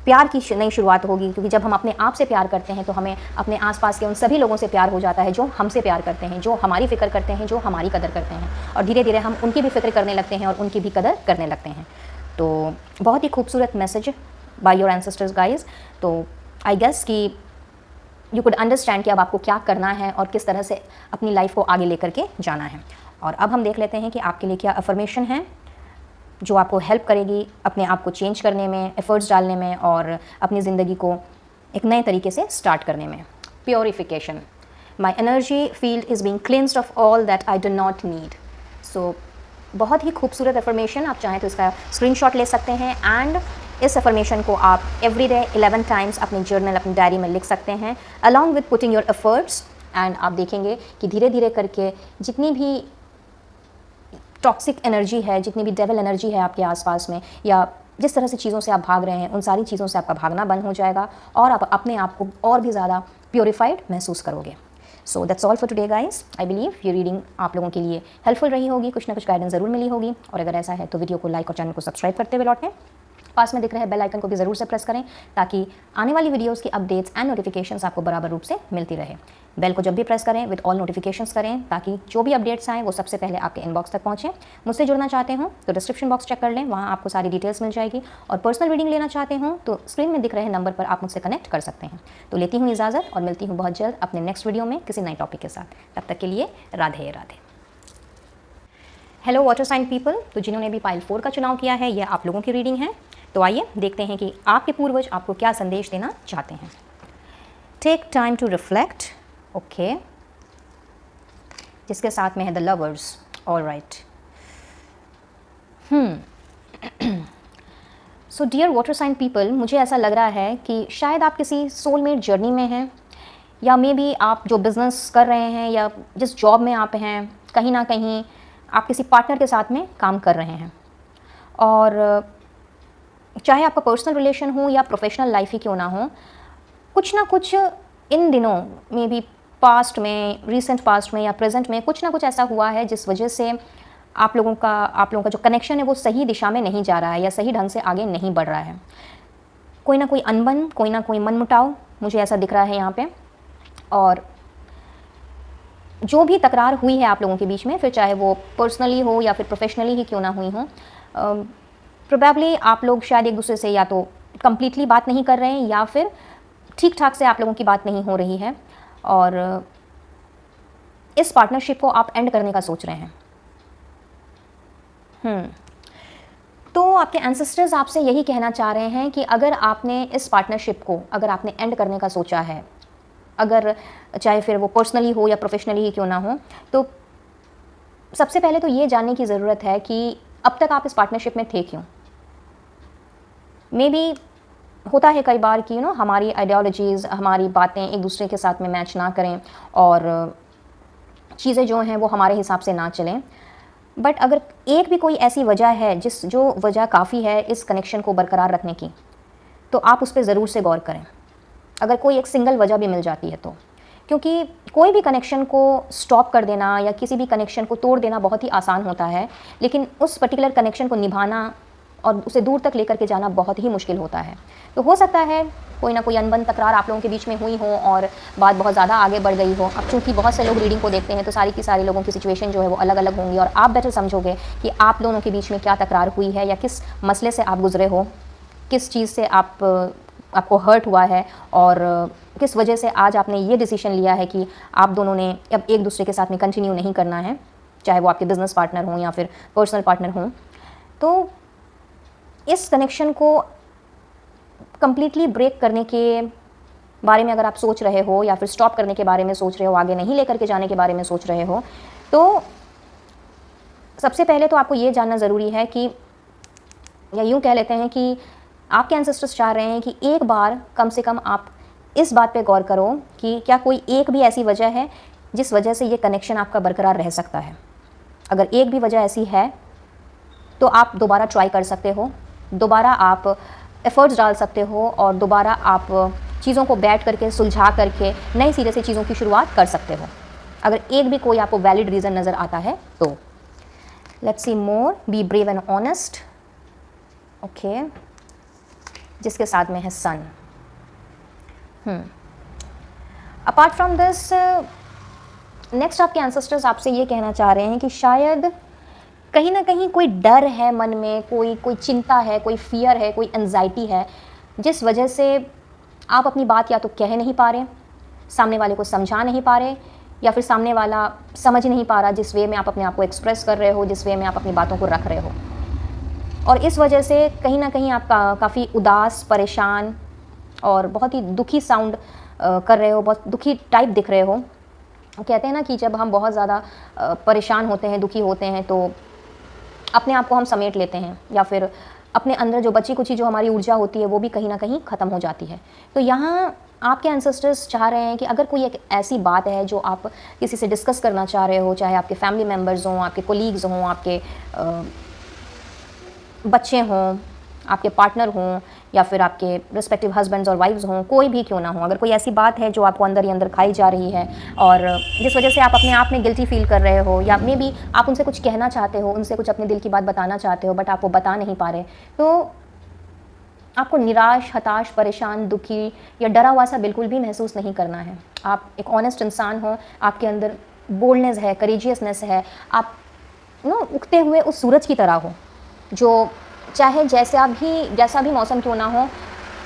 प्यार की नई शुरुआत होगी। क्योंकि जब हम अपने आप से प्यार करते हैं तो हमें अपने आसपास के उन सभी लोगों से प्यार हो जाता है जो हमसे प्यार करते हैं, जो हमारी फिक्र करते हैं, जो हमारी कदर करते हैं। और धीरे धीरे हम उनकी भी फिक्र करने लगते हैं और उनकी भी कदर करने लगते हैं। तो बहुत ही खूबसूरत message by your ancestors guys. तो आई गेस कि यू कुड अंडरस्टैंड कि अब आपको क्या करना है और किस तरह से अपनी लाइफ को आगे लेकर के जाना है। और अब हम देख लेते हैं कि आपके लिए क्या अफर्मेशन है जो आपको हेल्प करेगी अपने आप को चेंज करने में, एफर्ट्स डालने में और अपनी ज़िंदगी को एक नए तरीके से स्टार्ट करने में। Purification, my energy field is being cleansed of all that I do not need. So बहुत ही खूबसूरत अफर्मेशन, आप चाहें तो इसका स्क्रीनशॉट ले सकते हैं एंड इस अफर्मेशन को आप एवरीडे 11 टाइम्स अपने जर्नल, अपनी डायरी में लिख सकते हैं along with putting your efforts. And आप देखेंगे कि धीरे धीरे करके जितनी भी टॉक्सिक एनर्जी है, जितनी भी डेविल एनर्जी है आपके आसपास में, या जिस तरह से चीज़ों से आप भाग रहे हैं, उन सारी चीज़ों से आपका भागना बंद हो जाएगा और आप अपने आप को और भी ज़्यादा प्योरीफाइड महसूस करोगे। सो that's all for today guys. I believe ये रीडिंग आप लोगों के लिए हेल्पफुल रही होगी, कुछ ना कुछ गाइडेंस ज़रूर मिली होगी। और अगर ऐसा है तो वीडियो को लाइक और चैनल को सब्सक्राइब करते हुए लौटें। पास में दिख रहे बेल आइकन को भी ज़रूर से प्रेस करें ताकि आने वाली वीडियोस की अपडेट्स एंड नोटिफिकेशंस आपको बराबर रूप से मिलती रहे। बेल को जब भी प्रेस करें विद ऑल नोटिफिकेशंस करें ताकि जो भी अपडेट्स आएँ वो सबसे पहले आपके इनबॉक्स तक पहुँचें। मुझसे जुड़ना चाहते हो तो डिस्क्रिप्शन बॉक्स चेक कर लें, वहाँ आपको सारी डिटेल्स मिल जाएगी। और पर्सनल रीडिंग लेना चाहते हो तो स्क्रीन में दिख रहे नंबर पर आप मुझसे कनेक्ट कर सकते हैं। तो लेती हूँ इजाज़त और मिलती हूँ बहुत जल्द अपने नेक्स्ट वीडियो में किसी नए टॉपिक के साथ। तब तक के लिए Radhe Radhe. Hello water sign people, तो जिन्होंने भी पाइल 4 का चुनाव किया है, यह आप लोगों की रीडिंग है। तो आइए देखते हैं कि आपके पूर्वज आपको क्या संदेश देना चाहते हैं। Take time to reflect, okay, जिसके साथ में है the lovers. All right. So dear water sign people, मुझे ऐसा लग रहा है कि शायद आप किसी सोलमेट जर्नी में हैं, या मे बी आप जो बिज़नेस कर रहे हैं या जिस जॉब में आप हैं, कहीं ना कहीं आप किसी पार्टनर के साथ में काम कर रहे हैं। और चाहे आपका पर्सनल रिलेशन हो या प्रोफेशनल लाइफ ही क्यों ना हो, कुछ ना कुछ इन दिनों में भी, पास्ट में, रीसेंट पास्ट में या प्रेजेंट में कुछ ना कुछ ऐसा हुआ है जिस वजह से आप लोगों का जो कनेक्शन है वो सही दिशा में नहीं जा रहा है या सही ढंग से आगे नहीं बढ़ रहा है। कोई ना कोई अनबन, कोई ना कोई मनमुटाव मुझे ऐसा दिख रहा है यहाँ पे। और जो भी तकरार हुई है आप लोगों के बीच में, फिर चाहे वो पर्सनली हो या फिर प्रोफेशनली ही क्यों ना हुई हो, प्रोबेबली आप लोग शायद एक दूसरे से या तो कम्प्लीटली बात नहीं कर रहे हैं या फिर ठीक ठाक से आप लोगों की बात नहीं हो रही है और इस पार्टनरशिप को आप एंड करने का सोच रहे हैं। तो आपके एंसेस्टर्स आपसे यही कहना चाह रहे हैं कि अगर आपने इस पार्टनरशिप को एंड करने का सोचा है, अगर चाहे फिर वो पर्सनली हो या प्रोफेशनली ही क्यों ना हो, तो सबसे पहले तो ये जानने की ज़रूरत है कि अब तक आप इस पार्टनरशिप में थे क्यों। मे बी होता है कई बार कि हमारी आइडियोलॉजीज़, हमारी बातें एक दूसरे के साथ में मैच ना करें और चीज़ें जो हैं वो हमारे हिसाब से ना चलें। बट अगर एक भी कोई ऐसी वजह है जो वजह काफ़ी है इस कनेक्शन को बरकरार रखने की, तो आप उस पर ज़रूर से गौर करें, अगर कोई एक सिंगल वजह भी मिल जाती है तो। क्योंकि कोई भी कनेक्शन को स्टॉप कर देना या किसी भी कनेक्शन को तोड़ देना बहुत ही आसान होता है, लेकिन उस पर्टिकुलर कनेक्शन को निभाना और उसे दूर तक लेकर के जाना बहुत ही मुश्किल होता है। तो हो सकता है कोई ना कोई अनबन तकरार आप लोगों के बीच में हुई हो और बात बहुत ज़्यादा आगे बढ़ गई हो। अब चूँकि बहुत से लोग रीडिंग को देखते हैं तो सारी की सारी लोगों की सिचुएशन जो है वो अलग अलग होंगी और आप बेटर समझोगे कि आप दोनों के बीच में क्या तकरार हुई है या किस मसले से आप गुजरे हो, किस चीज़ से आपको हर्ट हुआ है और किस वजह से आज आपने ये डिसीजन लिया है कि आप दोनों ने अब एक दूसरे के साथ में कंटिन्यू नहीं करना है, चाहे वो आपके बिजनेस पार्टनर हों या फिर पर्सनल पार्टनर हों। तो इस कनेक्शन को कंप्लीटली ब्रेक करने के बारे में अगर आप सोच रहे हो या फिर स्टॉप करने के बारे में सोच रहे हो, आगे नहीं लेकर के जाने के बारे में सोच रहे हो, तो सबसे पहले तो आपको ये जानना ज़रूरी है कि, या यूँ कह लेते हैं कि आपके एंसेस्टर्स चाह रहे हैं कि एक बार कम से कम आप इस बात पे गौर करो कि क्या कोई एक भी ऐसी वजह है जिस वजह से ये कनेक्शन आपका बरकरार रह सकता है। अगर एक भी वजह ऐसी है तो आप दोबारा ट्राई कर सकते हो, दोबारा आप एफर्ट्स डाल सकते हो और दोबारा आप चीज़ों को बैठ करके सुलझा करके नए सिरे से चीज़ों की शुरुआत कर सकते हो, अगर एक भी कोई आपको वैलिड रीज़न नज़र आता है तो। Let's see more, be brave and honest, okay, जिसके साथ में है सन। अपार्ट फ्रॉम दिस, नेक्स्ट आपके एंसेस्टर्स आपसे ये कहना चाह रहे हैं कि शायद कहीं ना कहीं कोई डर है मन में, कोई चिंता है, कोई फियर है, कोई एंजाइटी है, जिस वजह से आप अपनी बात या तो कह नहीं पा रहे, सामने वाले को समझा नहीं पा रहे, या फिर सामने वाला समझ नहीं पा रहा जिस वे में आप अपने आप को एक्सप्रेस कर रहे हो, जिस वे में आप अपनी बातों को रख रहे हो। और इस वजह से कहीं ना कहीं आप काफ़ी उदास, परेशान और बहुत ही दुखी साउंड कर रहे हो, बहुत दुखी टाइप दिख रहे हो। कहते हैं ना कि जब हम बहुत ज़्यादा परेशान होते हैं, दुखी होते हैं, तो अपने आप को हम समेट लेते हैं या फिर अपने अंदर जो बची कुची जो हमारी ऊर्जा होती है वो भी कहीं ना कहीं ख़त्म हो जाती है। तो यहाँ आपके एंसेस्टर्स चाह रहे हैं कि अगर कोई एक ऐसी बात है जो आप किसी से डिस्कस करना चाह रहे हो, चाहे आपके फैमिली मेम्बर्स हों, आपके कोलीग्स हों, आपके बच्चे हों, आपके पार्टनर हों, या फिर आपके रिस्पेक्टिव हस्बैंड्स और वाइफ्स हों, कोई भी क्यों ना हो, अगर कोई ऐसी बात है जो आपको अंदर ही अंदर खाई जा रही है और जिस वजह से आप अपने आप में गिल्टी फील कर रहे हो, या मे बी आप उनसे कुछ कहना चाहते हो, उनसे कुछ अपने दिल की बात बताना चाहते हो बट आप वो बता नहीं पा रहे, तो आपको निराश, हताश, परेशान, दुखी या डरा हुआ सा बिल्कुल भी महसूस नहीं करना है। आप एक ऑनेस्ट इंसान हो, आपके अंदर बोल्डनेस है, करेजियसनेस है, आप उगते हुए उस सूरज की तरह हो जो चाहे जैसा भी मौसम क्यों ना हो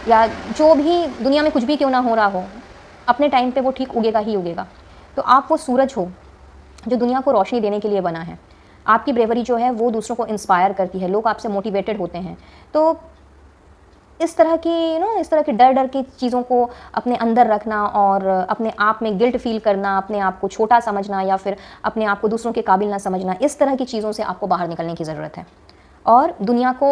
या जो भी दुनिया में कुछ भी क्यों ना हो रहा हो, अपने टाइम पे वो ठीक उगेगा ही उगेगा। तो आप वो सूरज हो जो दुनिया को रोशनी देने के लिए बना है। आपकी ब्रेवरी जो है वो दूसरों को इंस्पायर करती है, लोग आपसे मोटिवेटेड होते हैं। तो इस तरह की डर की चीज़ों को अपने अंदर रखना और अपने आप में गिल्ट फील करना, अपने आप को छोटा समझना या फिर अपने आप को दूसरों के काबिल ना समझना, इस तरह की चीज़ों से आपको बाहर निकलने की ज़रूरत है और दुनिया को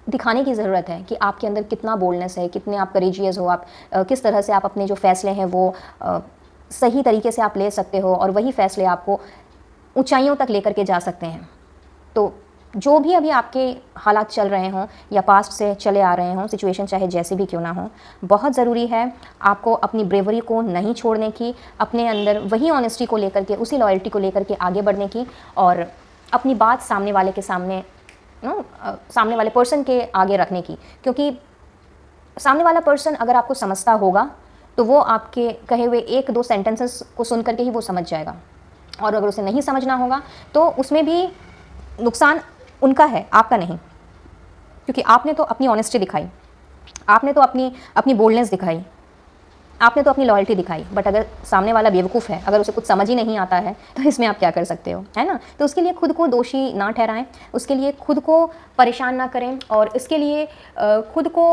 दिखाने की ज़रूरत है कि आपके अंदर कितना बोल्डनेस है, कितने आप करेजियस हो, आप किस तरह से आप अपने जो फ़ैसले हैं वो सही तरीके से आप ले सकते हो और वही फ़ैसले आपको ऊंचाइयों तक लेकर के जा सकते हैं। तो जो भी अभी आपके हालात चल रहे हों या पास्ट से चले आ रहे हों, सिचुएशन चाहे जैसी भी क्यों ना हो, बहुत ज़रूरी है आपको अपनी ब्रेवरी को नहीं छोड़ने की, अपने अंदर वही ऑनेस्टी को लेकर के, उसी लॉयल्टी को लेकर के आगे बढ़ने की और अपनी बात सामने वाले के सामने सामने वाले पर्सन के आगे रखने की। क्योंकि सामने वाला पर्सन अगर आपको समझता होगा तो वो आपके कहे हुए 1-2 सेंटेंसेस को सुन करके ही वो समझ जाएगा, और अगर उसे नहीं समझना होगा तो उसमें भी नुकसान उनका है, आपका नहीं। क्योंकि आपने तो अपनी ऑनेस्टी दिखाई, आपने तो अपनी बोल्डनेस दिखाई, आपने तो अपनी लॉयल्टी दिखाई, बट अगर सामने वाला बेवकूफ़ है, अगर उसे कुछ समझ ही नहीं आता है, तो इसमें आप क्या कर सकते हो, है ना। तो उसके लिए खुद को दोषी ना ठहराएं, उसके लिए खुद को परेशान ना करें और इसके लिए खुद को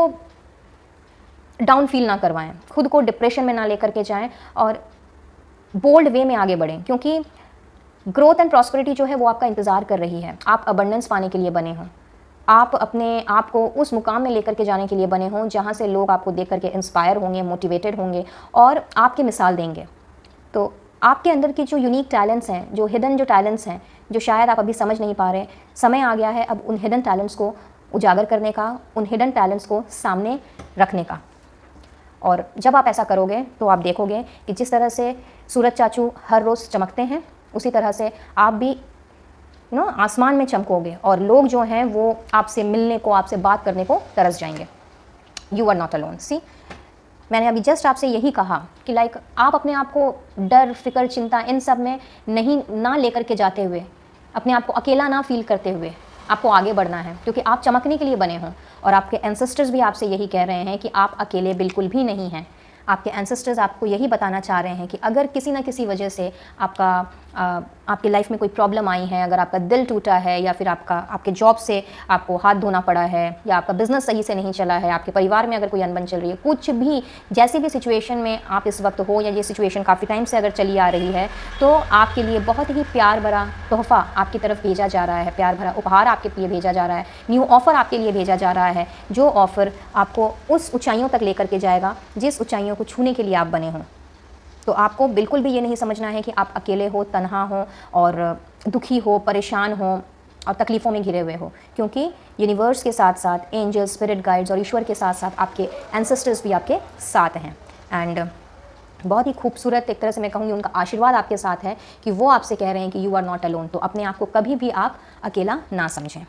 डाउन फील ना करवाएं, खुद को डिप्रेशन में ना लेकर के जाएं और बोल्ड वे में आगे बढ़ें। क्योंकि ग्रोथ एंड प्रॉस्पेरिटी जो है वो आपका इंतज़ार कर रही है, आप अबंडेंस पाने के लिए बने हो। आप अपने आप को उस मुकाम में लेकर के जाने के लिए बने हों जहाँ से लोग आपको देख करके इंस्पायर होंगे, मोटिवेटेड होंगे और आपकी मिसाल देंगे। तो आपके अंदर की जो यूनिक टैलेंट्स हैं, जो हिडन जो टैलेंट्स हैं, जो शायद आप अभी समझ नहीं पा रहे, समय आ गया है अब उन हिडन टैलेंट्स को उजागर करने का, उन हिडन टैलेंट्स को सामने रखने का। और जब आप ऐसा करोगे तो आप देखोगे कि जिस तरह से सूरज चाचू हर रोज़ चमकते हैं, उसी तरह से आप भी आसमान में चमकोगे और लोग जो हैं वो आपसे मिलने को, आपसे बात करने को तरस जाएंगे। You are not alone. See, मैंने अभी जस्ट आपसे यही कहा कि लाइक आप अपने आप को डर, फिक्र, चिंता इन सब में ना लेकर के जाते हुए, अपने आप को अकेला ना फील करते हुए आपको आगे बढ़ना है, क्योंकि आप चमकने के लिए बने हों। और आपके एंसेस्टर्स भी आपसे यही कह रहे हैं कि आप अकेले बिल्कुल भी नहीं हैं। आपके एंसेस्टर्स आपको यही बताना चाह रहे हैं कि अगर किसी ना किसी वजह से आपकी लाइफ में कोई प्रॉब्लम आई है, अगर आपका दिल टूटा है, या फिर आपके जॉब से आपको हाथ धोना पड़ा है, या आपका बिजनेस सही से नहीं चला है, आपके परिवार में अगर कोई अनबन चल रही है, कुछ भी जैसी भी सिचुएशन में आप इस वक्त हो, या ये सिचुएशन काफ़ी टाइम से अगर चली आ रही है, तो आपके लिए बहुत ही प्यार भरा तोहफ़ा आपकी तरफ भेजा जा रहा है, प्यार भरा उपहार आपके लिए भेजा जा रहा है, न्यू ऑफ़र आपके लिए भेजा जा रहा है, जो ऑफ़र आपको उस ऊंचाइयों तक लेकर के जाएगा जिस ऊंचाइयों को छूने के लिए आप बने हों। तो आपको बिल्कुल भी ये नहीं समझना है कि आप अकेले हो, तन्हा हो और दुखी हो, परेशान हो और तकलीफ़ों में घिरे हुए हो, क्योंकि यूनिवर्स के साथ साथ एंजल्स, स्पिरिट गाइड्स और ईश्वर के साथ साथ आपके एंसेस्टर्स भी आपके साथ हैं। एंड बहुत ही खूबसूरत, एक तरह से मैं कहूँगी, उनका आशीर्वाद आपके साथ है कि वो आपसे कह रहे हैं कि यू आर नॉट अलोन। तो अपने आप को कभी भी आप अकेला ना समझें।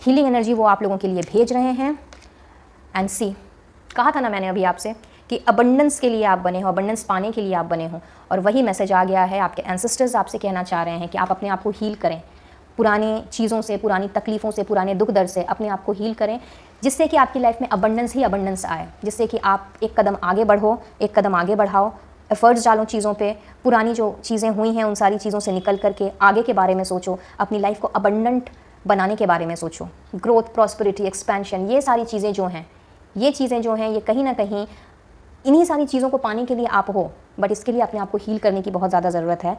हीलिंग एनर्जी वो आप लोगों के लिए भेज रहे हैं। एंड सी, कहा था ना मैंने अभी आपसे कि अबंडेंस के लिए आप बने हो, अबंडेंस पाने के लिए आप बने हो, और वही मैसेज आ गया है। आपके एंसेस्टर्स आपसे कहना चाह रहे हैं कि आप अपने आप को हील करें, पुरानी चीज़ों से, पुरानी तकलीफ़ों से, पुराने दुख दर्द से अपने आप को हील करें, जिससे कि आपकी लाइफ में अबंडेंस ही अबंडेंस आए, जिससे कि आप एक कदम आगे बढ़ो, एक कदम आगे बढ़ाओ, एफर्ट्स डालो चीज़ों पे, पुरानी जो चीज़ें हुई हैं उन सारी चीज़ों से निकल करके आगे के बारे में सोचो, अपनी लाइफ को अबंडेंट बनाने के बारे में सोचो। ग्रोथ, प्रॉस्पेरिटी, एक्सपेंशन, ये सारी चीज़ें जो हैं, ये कहीं ना कहीं इन्हीं सारी चीज़ों को पाने के लिए आप हो, बट इसके लिए अपने आप को हील करने की बहुत ज़्यादा ज़रूरत है।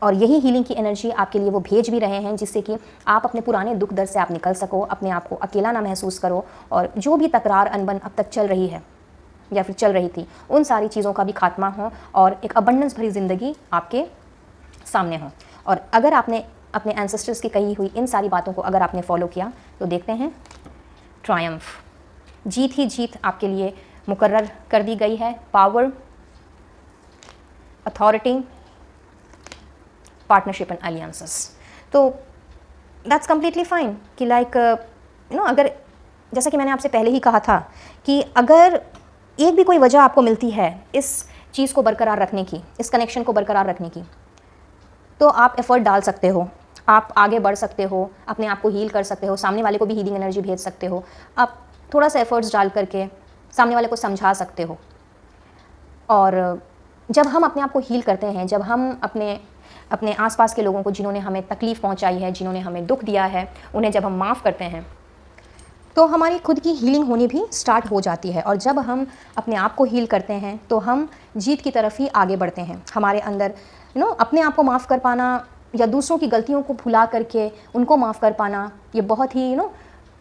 और यही हीलिंग की एनर्जी आपके लिए वो भेज भी रहे हैं, जिससे कि आप अपने पुराने दुख दर्द से आप निकल सको, अपने आप को अकेला ना महसूस करो, और जो भी तकरार, अनबन अब तक चल रही है या फिर चल रही थी, उन सारी चीज़ों का भी खात्मा हो और एक अबंडेंस भरी ज़िंदगी आपके सामने हो। और अगर आपने अपने एंसेस्टर्स की कही हुई इन सारी बातों को अगर आपने फॉलो किया, तो देखते हैं ट्रायम्फ, जीत ही जीत आपके लिए मुकर्रर कर दी गई है। Power, authority, partnership and alliances. तो दैट्स कम्प्लीटली फाइन कि लाइक अगर, जैसा कि मैंने आपसे पहले ही कहा था कि अगर एक भी कोई वजह आपको मिलती है इस चीज़ को बरकरार रखने की, इस कनेक्शन को बरकरार रखने की, तो आप एफर्ट डाल सकते हो, आप आगे बढ़ सकते हो, अपने आप को हील कर सकते हो, सामने वाले को भी हीलिंग एनर्जी भेज सकते हो, आप थोड़ा सा एफर्ट्स डाल करके सामने वाले को समझा सकते हो। और जब हम अपने आप को हील करते हैं, जब हम अपने आसपास के लोगों को, जिन्होंने हमें तकलीफ़ पहुंचाई है, जिन्होंने हमें दुख दिया है, उन्हें जब हम माफ़ करते हैं, तो हमारी खुद की हीलिंग होनी भी स्टार्ट हो जाती है। और जब हम अपने आप को हील करते हैं तो हम जीत की तरफ ही आगे बढ़ते हैं। हमारे अंदर अपने आप को माफ़ कर पाना या दूसरों की गलतियों को भुला करके उनको माफ़ कर पाना, ये बहुत ही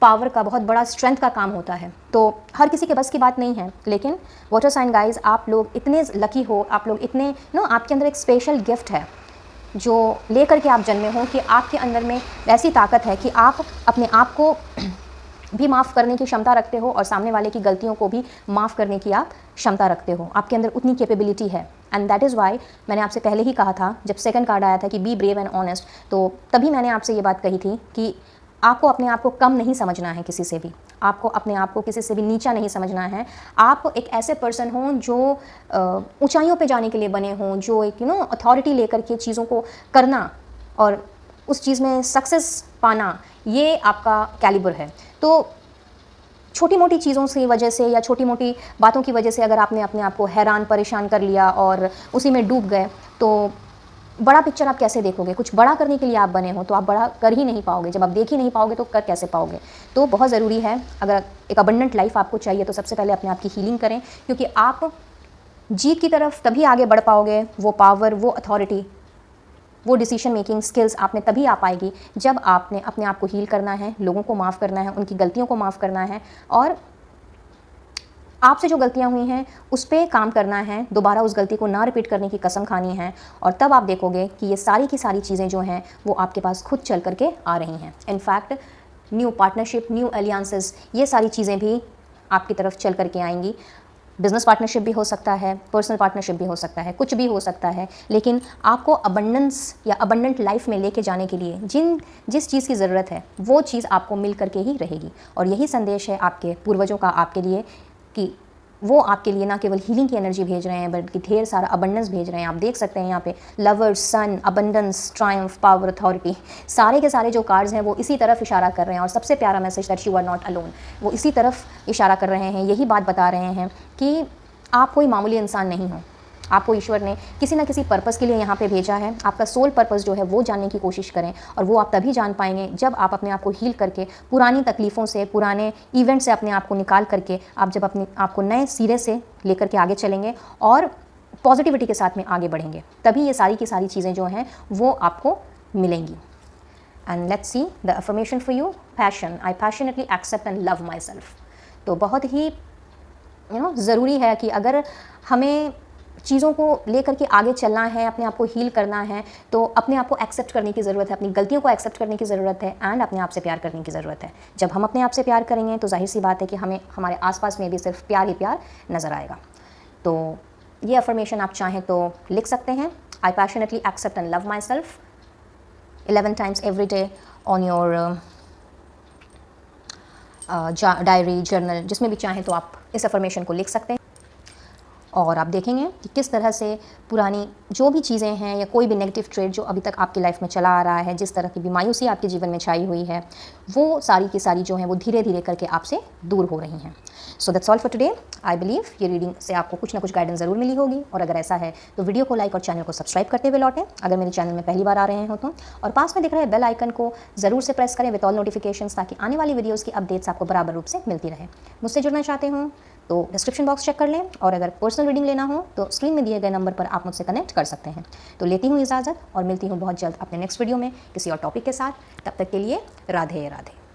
पावर का, बहुत बड़ा स्ट्रेंथ का काम होता है। तो हर किसी के बस की बात नहीं है, लेकिन वाटर साइन गाइज, आप लोग इतने लकी हो, आप लोग इतने आपके अंदर एक स्पेशल गिफ्ट है जो लेकर के आप जन्मे हो, कि आपके अंदर में ऐसी ताकत है कि आप अपने आप को भी माफ़ करने की क्षमता रखते हो और सामने वाले की गलतियों को भी माफ़ करने की आप क्षमता रखते हो। आपके अंदर उतनी कैपेबिलिटी है। एंड दैट इज़ वाई मैंने आपसे पहले ही कहा था, जब सेकंड कार्ड आया था कि बी ब्रेव एंड ऑनेस्ट, तो तभी मैंने आपसे ये बात कही थी कि आपको अपने आप को कम नहीं समझना है किसी से भी, आपको अपने आप को किसी से भी नीचा नहीं समझना है। आप एक ऐसे पर्सन हो जो ऊंचाइयों पे जाने के लिए बने हों, जो एक अथॉरिटी लेकर के चीज़ों को करना और उस चीज़ में सक्सेस पाना, ये आपका कैलिबर है। तो छोटी मोटी चीज़ों की वजह से या छोटी मोटी बातों की वजह से अगर आपने अपने आप को हैरान परेशान कर लिया और उसी में डूब गए, तो बड़ा पिक्चर आप कैसे देखोगे? कुछ बड़ा करने के लिए आप बने हो तो आप बड़ा कर ही नहीं पाओगे। जब आप देख ही नहीं पाओगे तो कर कैसे पाओगे? तो बहुत ज़रूरी है, अगर एक अबंडेंट लाइफ आपको चाहिए तो सबसे पहले अपने आप की हीलिंग करें, क्योंकि आप जीत की तरफ तभी आगे बढ़ पाओगे। वो पावर, वो अथॉरिटी वो डिसीजन मेकिंग स्किल्स आप में तभी आ पाएगी जब आपने अपने आप को हील करना है, लोगों को माफ़ करना है, उनकी गलतियों को माफ़ करना है और आपसे जो गलतियां हुई हैं उस पर काम करना है, दोबारा उस गलती को ना रिपीट करने की कसम खानी है। और तब आप देखोगे कि ये सारी की सारी चीज़ें जो हैं वो आपके पास खुद चल करके आ रही हैं। इनफैक्ट न्यू पार्टनरशिप, न्यू एलियंसेस, ये सारी चीज़ें भी आपकी तरफ चल करके आएंगी। बिजनेस पार्टनरशिप भी हो सकता है, पर्सनल पार्टनरशिप भी हो सकता है, कुछ भी हो सकता है, लेकिन आपको अबंडेंस या अबंडेंट लाइफ में लेके जाने के लिए जिस चीज़ की ज़रूरत है वो चीज़ आपको मिल करके ही रहेगी। और यही संदेश है आपके पूर्वजों का आपके लिए कि वो आपके लिए ना केवल हीलिंग की एनर्जी भेज रहे हैं बल्कि ढेर सारा अबंडेंस भेज रहे हैं। आप देख सकते हैं यहाँ पे लवर्स, सन, अबंडेंस, ट्रायम्फ, पावर, अथॉरिटी, सारे के सारे जो कार्ड्स हैं वो इसी तरफ इशारा कर रहे हैं। और सबसे प्यारा message that you are not alone, वो इसी तरफ इशारा कर रहे हैं, यही बात बता रहे हैं कि आप कोई मामूली इंसान नहीं हो। आपको ईश्वर ने किसी ना किसी पर्पज़ के लिए यहाँ पे भेजा है। आपका सोल पर्पज़ जो है वो जानने की कोशिश करें और वो आप तभी जान पाएंगे जब आप अपने आप को हील करके पुरानी तकलीफ़ों से, पुराने इवेंट से अपने आप को निकाल करके आप जब अपने आप को नए सिरे से लेकर के आगे चलेंगे और पॉजिटिविटी के साथ में आगे बढ़ेंगे, तभी ये सारी की सारी चीज़ें जो हैं वो आपको मिलेंगी। And let's see the affirmation for you, passion, I passionately accept and love myself. तो बहुत ही ज़रूरी है कि अगर हमें चीज़ों को लेकर के आगे चलना है, अपने आप को हील करना है, तो अपने आप को एक्सेप्ट करने की ज़रूरत है, अपनी गलतियों को एक्सेप्ट करने की ज़रूरत है एंड अपने आप से प्यार करने की ज़रूरत है। जब हम अपने आप से प्यार करेंगे तो जाहिर सी बात है कि हमें हमारे आसपास में भी सिर्फ प्यार ही प्यार नज़र आएगा। तो ये अफर्मेशन आप चाहें तो लिख सकते हैं, I passionately accept and love myself 11 times every day on your diary, journal, जिसमें भी चाहें तो आप इस अफर्मेशन को लिख सकते हैं। और आप देखेंगे कि किस तरह से पुरानी जो भी चीज़ें हैं या कोई भी नेगेटिव ट्रेड जो अभी तक आपकी लाइफ में चला आ रहा है, जिस तरह की भी मायूसी आपके जीवन में छाई हुई है, वो सारी की सारी जो है वो धीरे धीरे करके आपसे दूर हो रही हैं। So that's all for today. I believe ये रीडिंग से आपको कुछ ना कुछ गाइडेंस ज़रूर मिली होगी और अगर ऐसा है तो वीडियो को लाइक और चैनल को सब्सक्राइब करते हुए लौटें अगर मेरे चैनल में पहली बार आ रहे हो तो, और पास में दिख रहे बेल आइकन को ज़रूर से प्रेस करें विद ऑल नोटिफिकेशंस, ताकि आने वाली वीडियोज़ की अपडेट्स आपको बराबर रूप से मिलती रहे। मुझसे जुड़ना चाहते हो तो डिस्क्रिप्शन बॉक्स चेक कर लें और अगर पर्सनल रीडिंग लेना हो तो स्क्रीन में दिए गए नंबर पर आप मुझसे कनेक्ट कर सकते हैं। तो लेती हूँ इजाज़त और मिलती हूँ बहुत जल्द अपने नेक्स्ट वीडियो में किसी और टॉपिक के साथ। तब तक के लिए राधे राधे।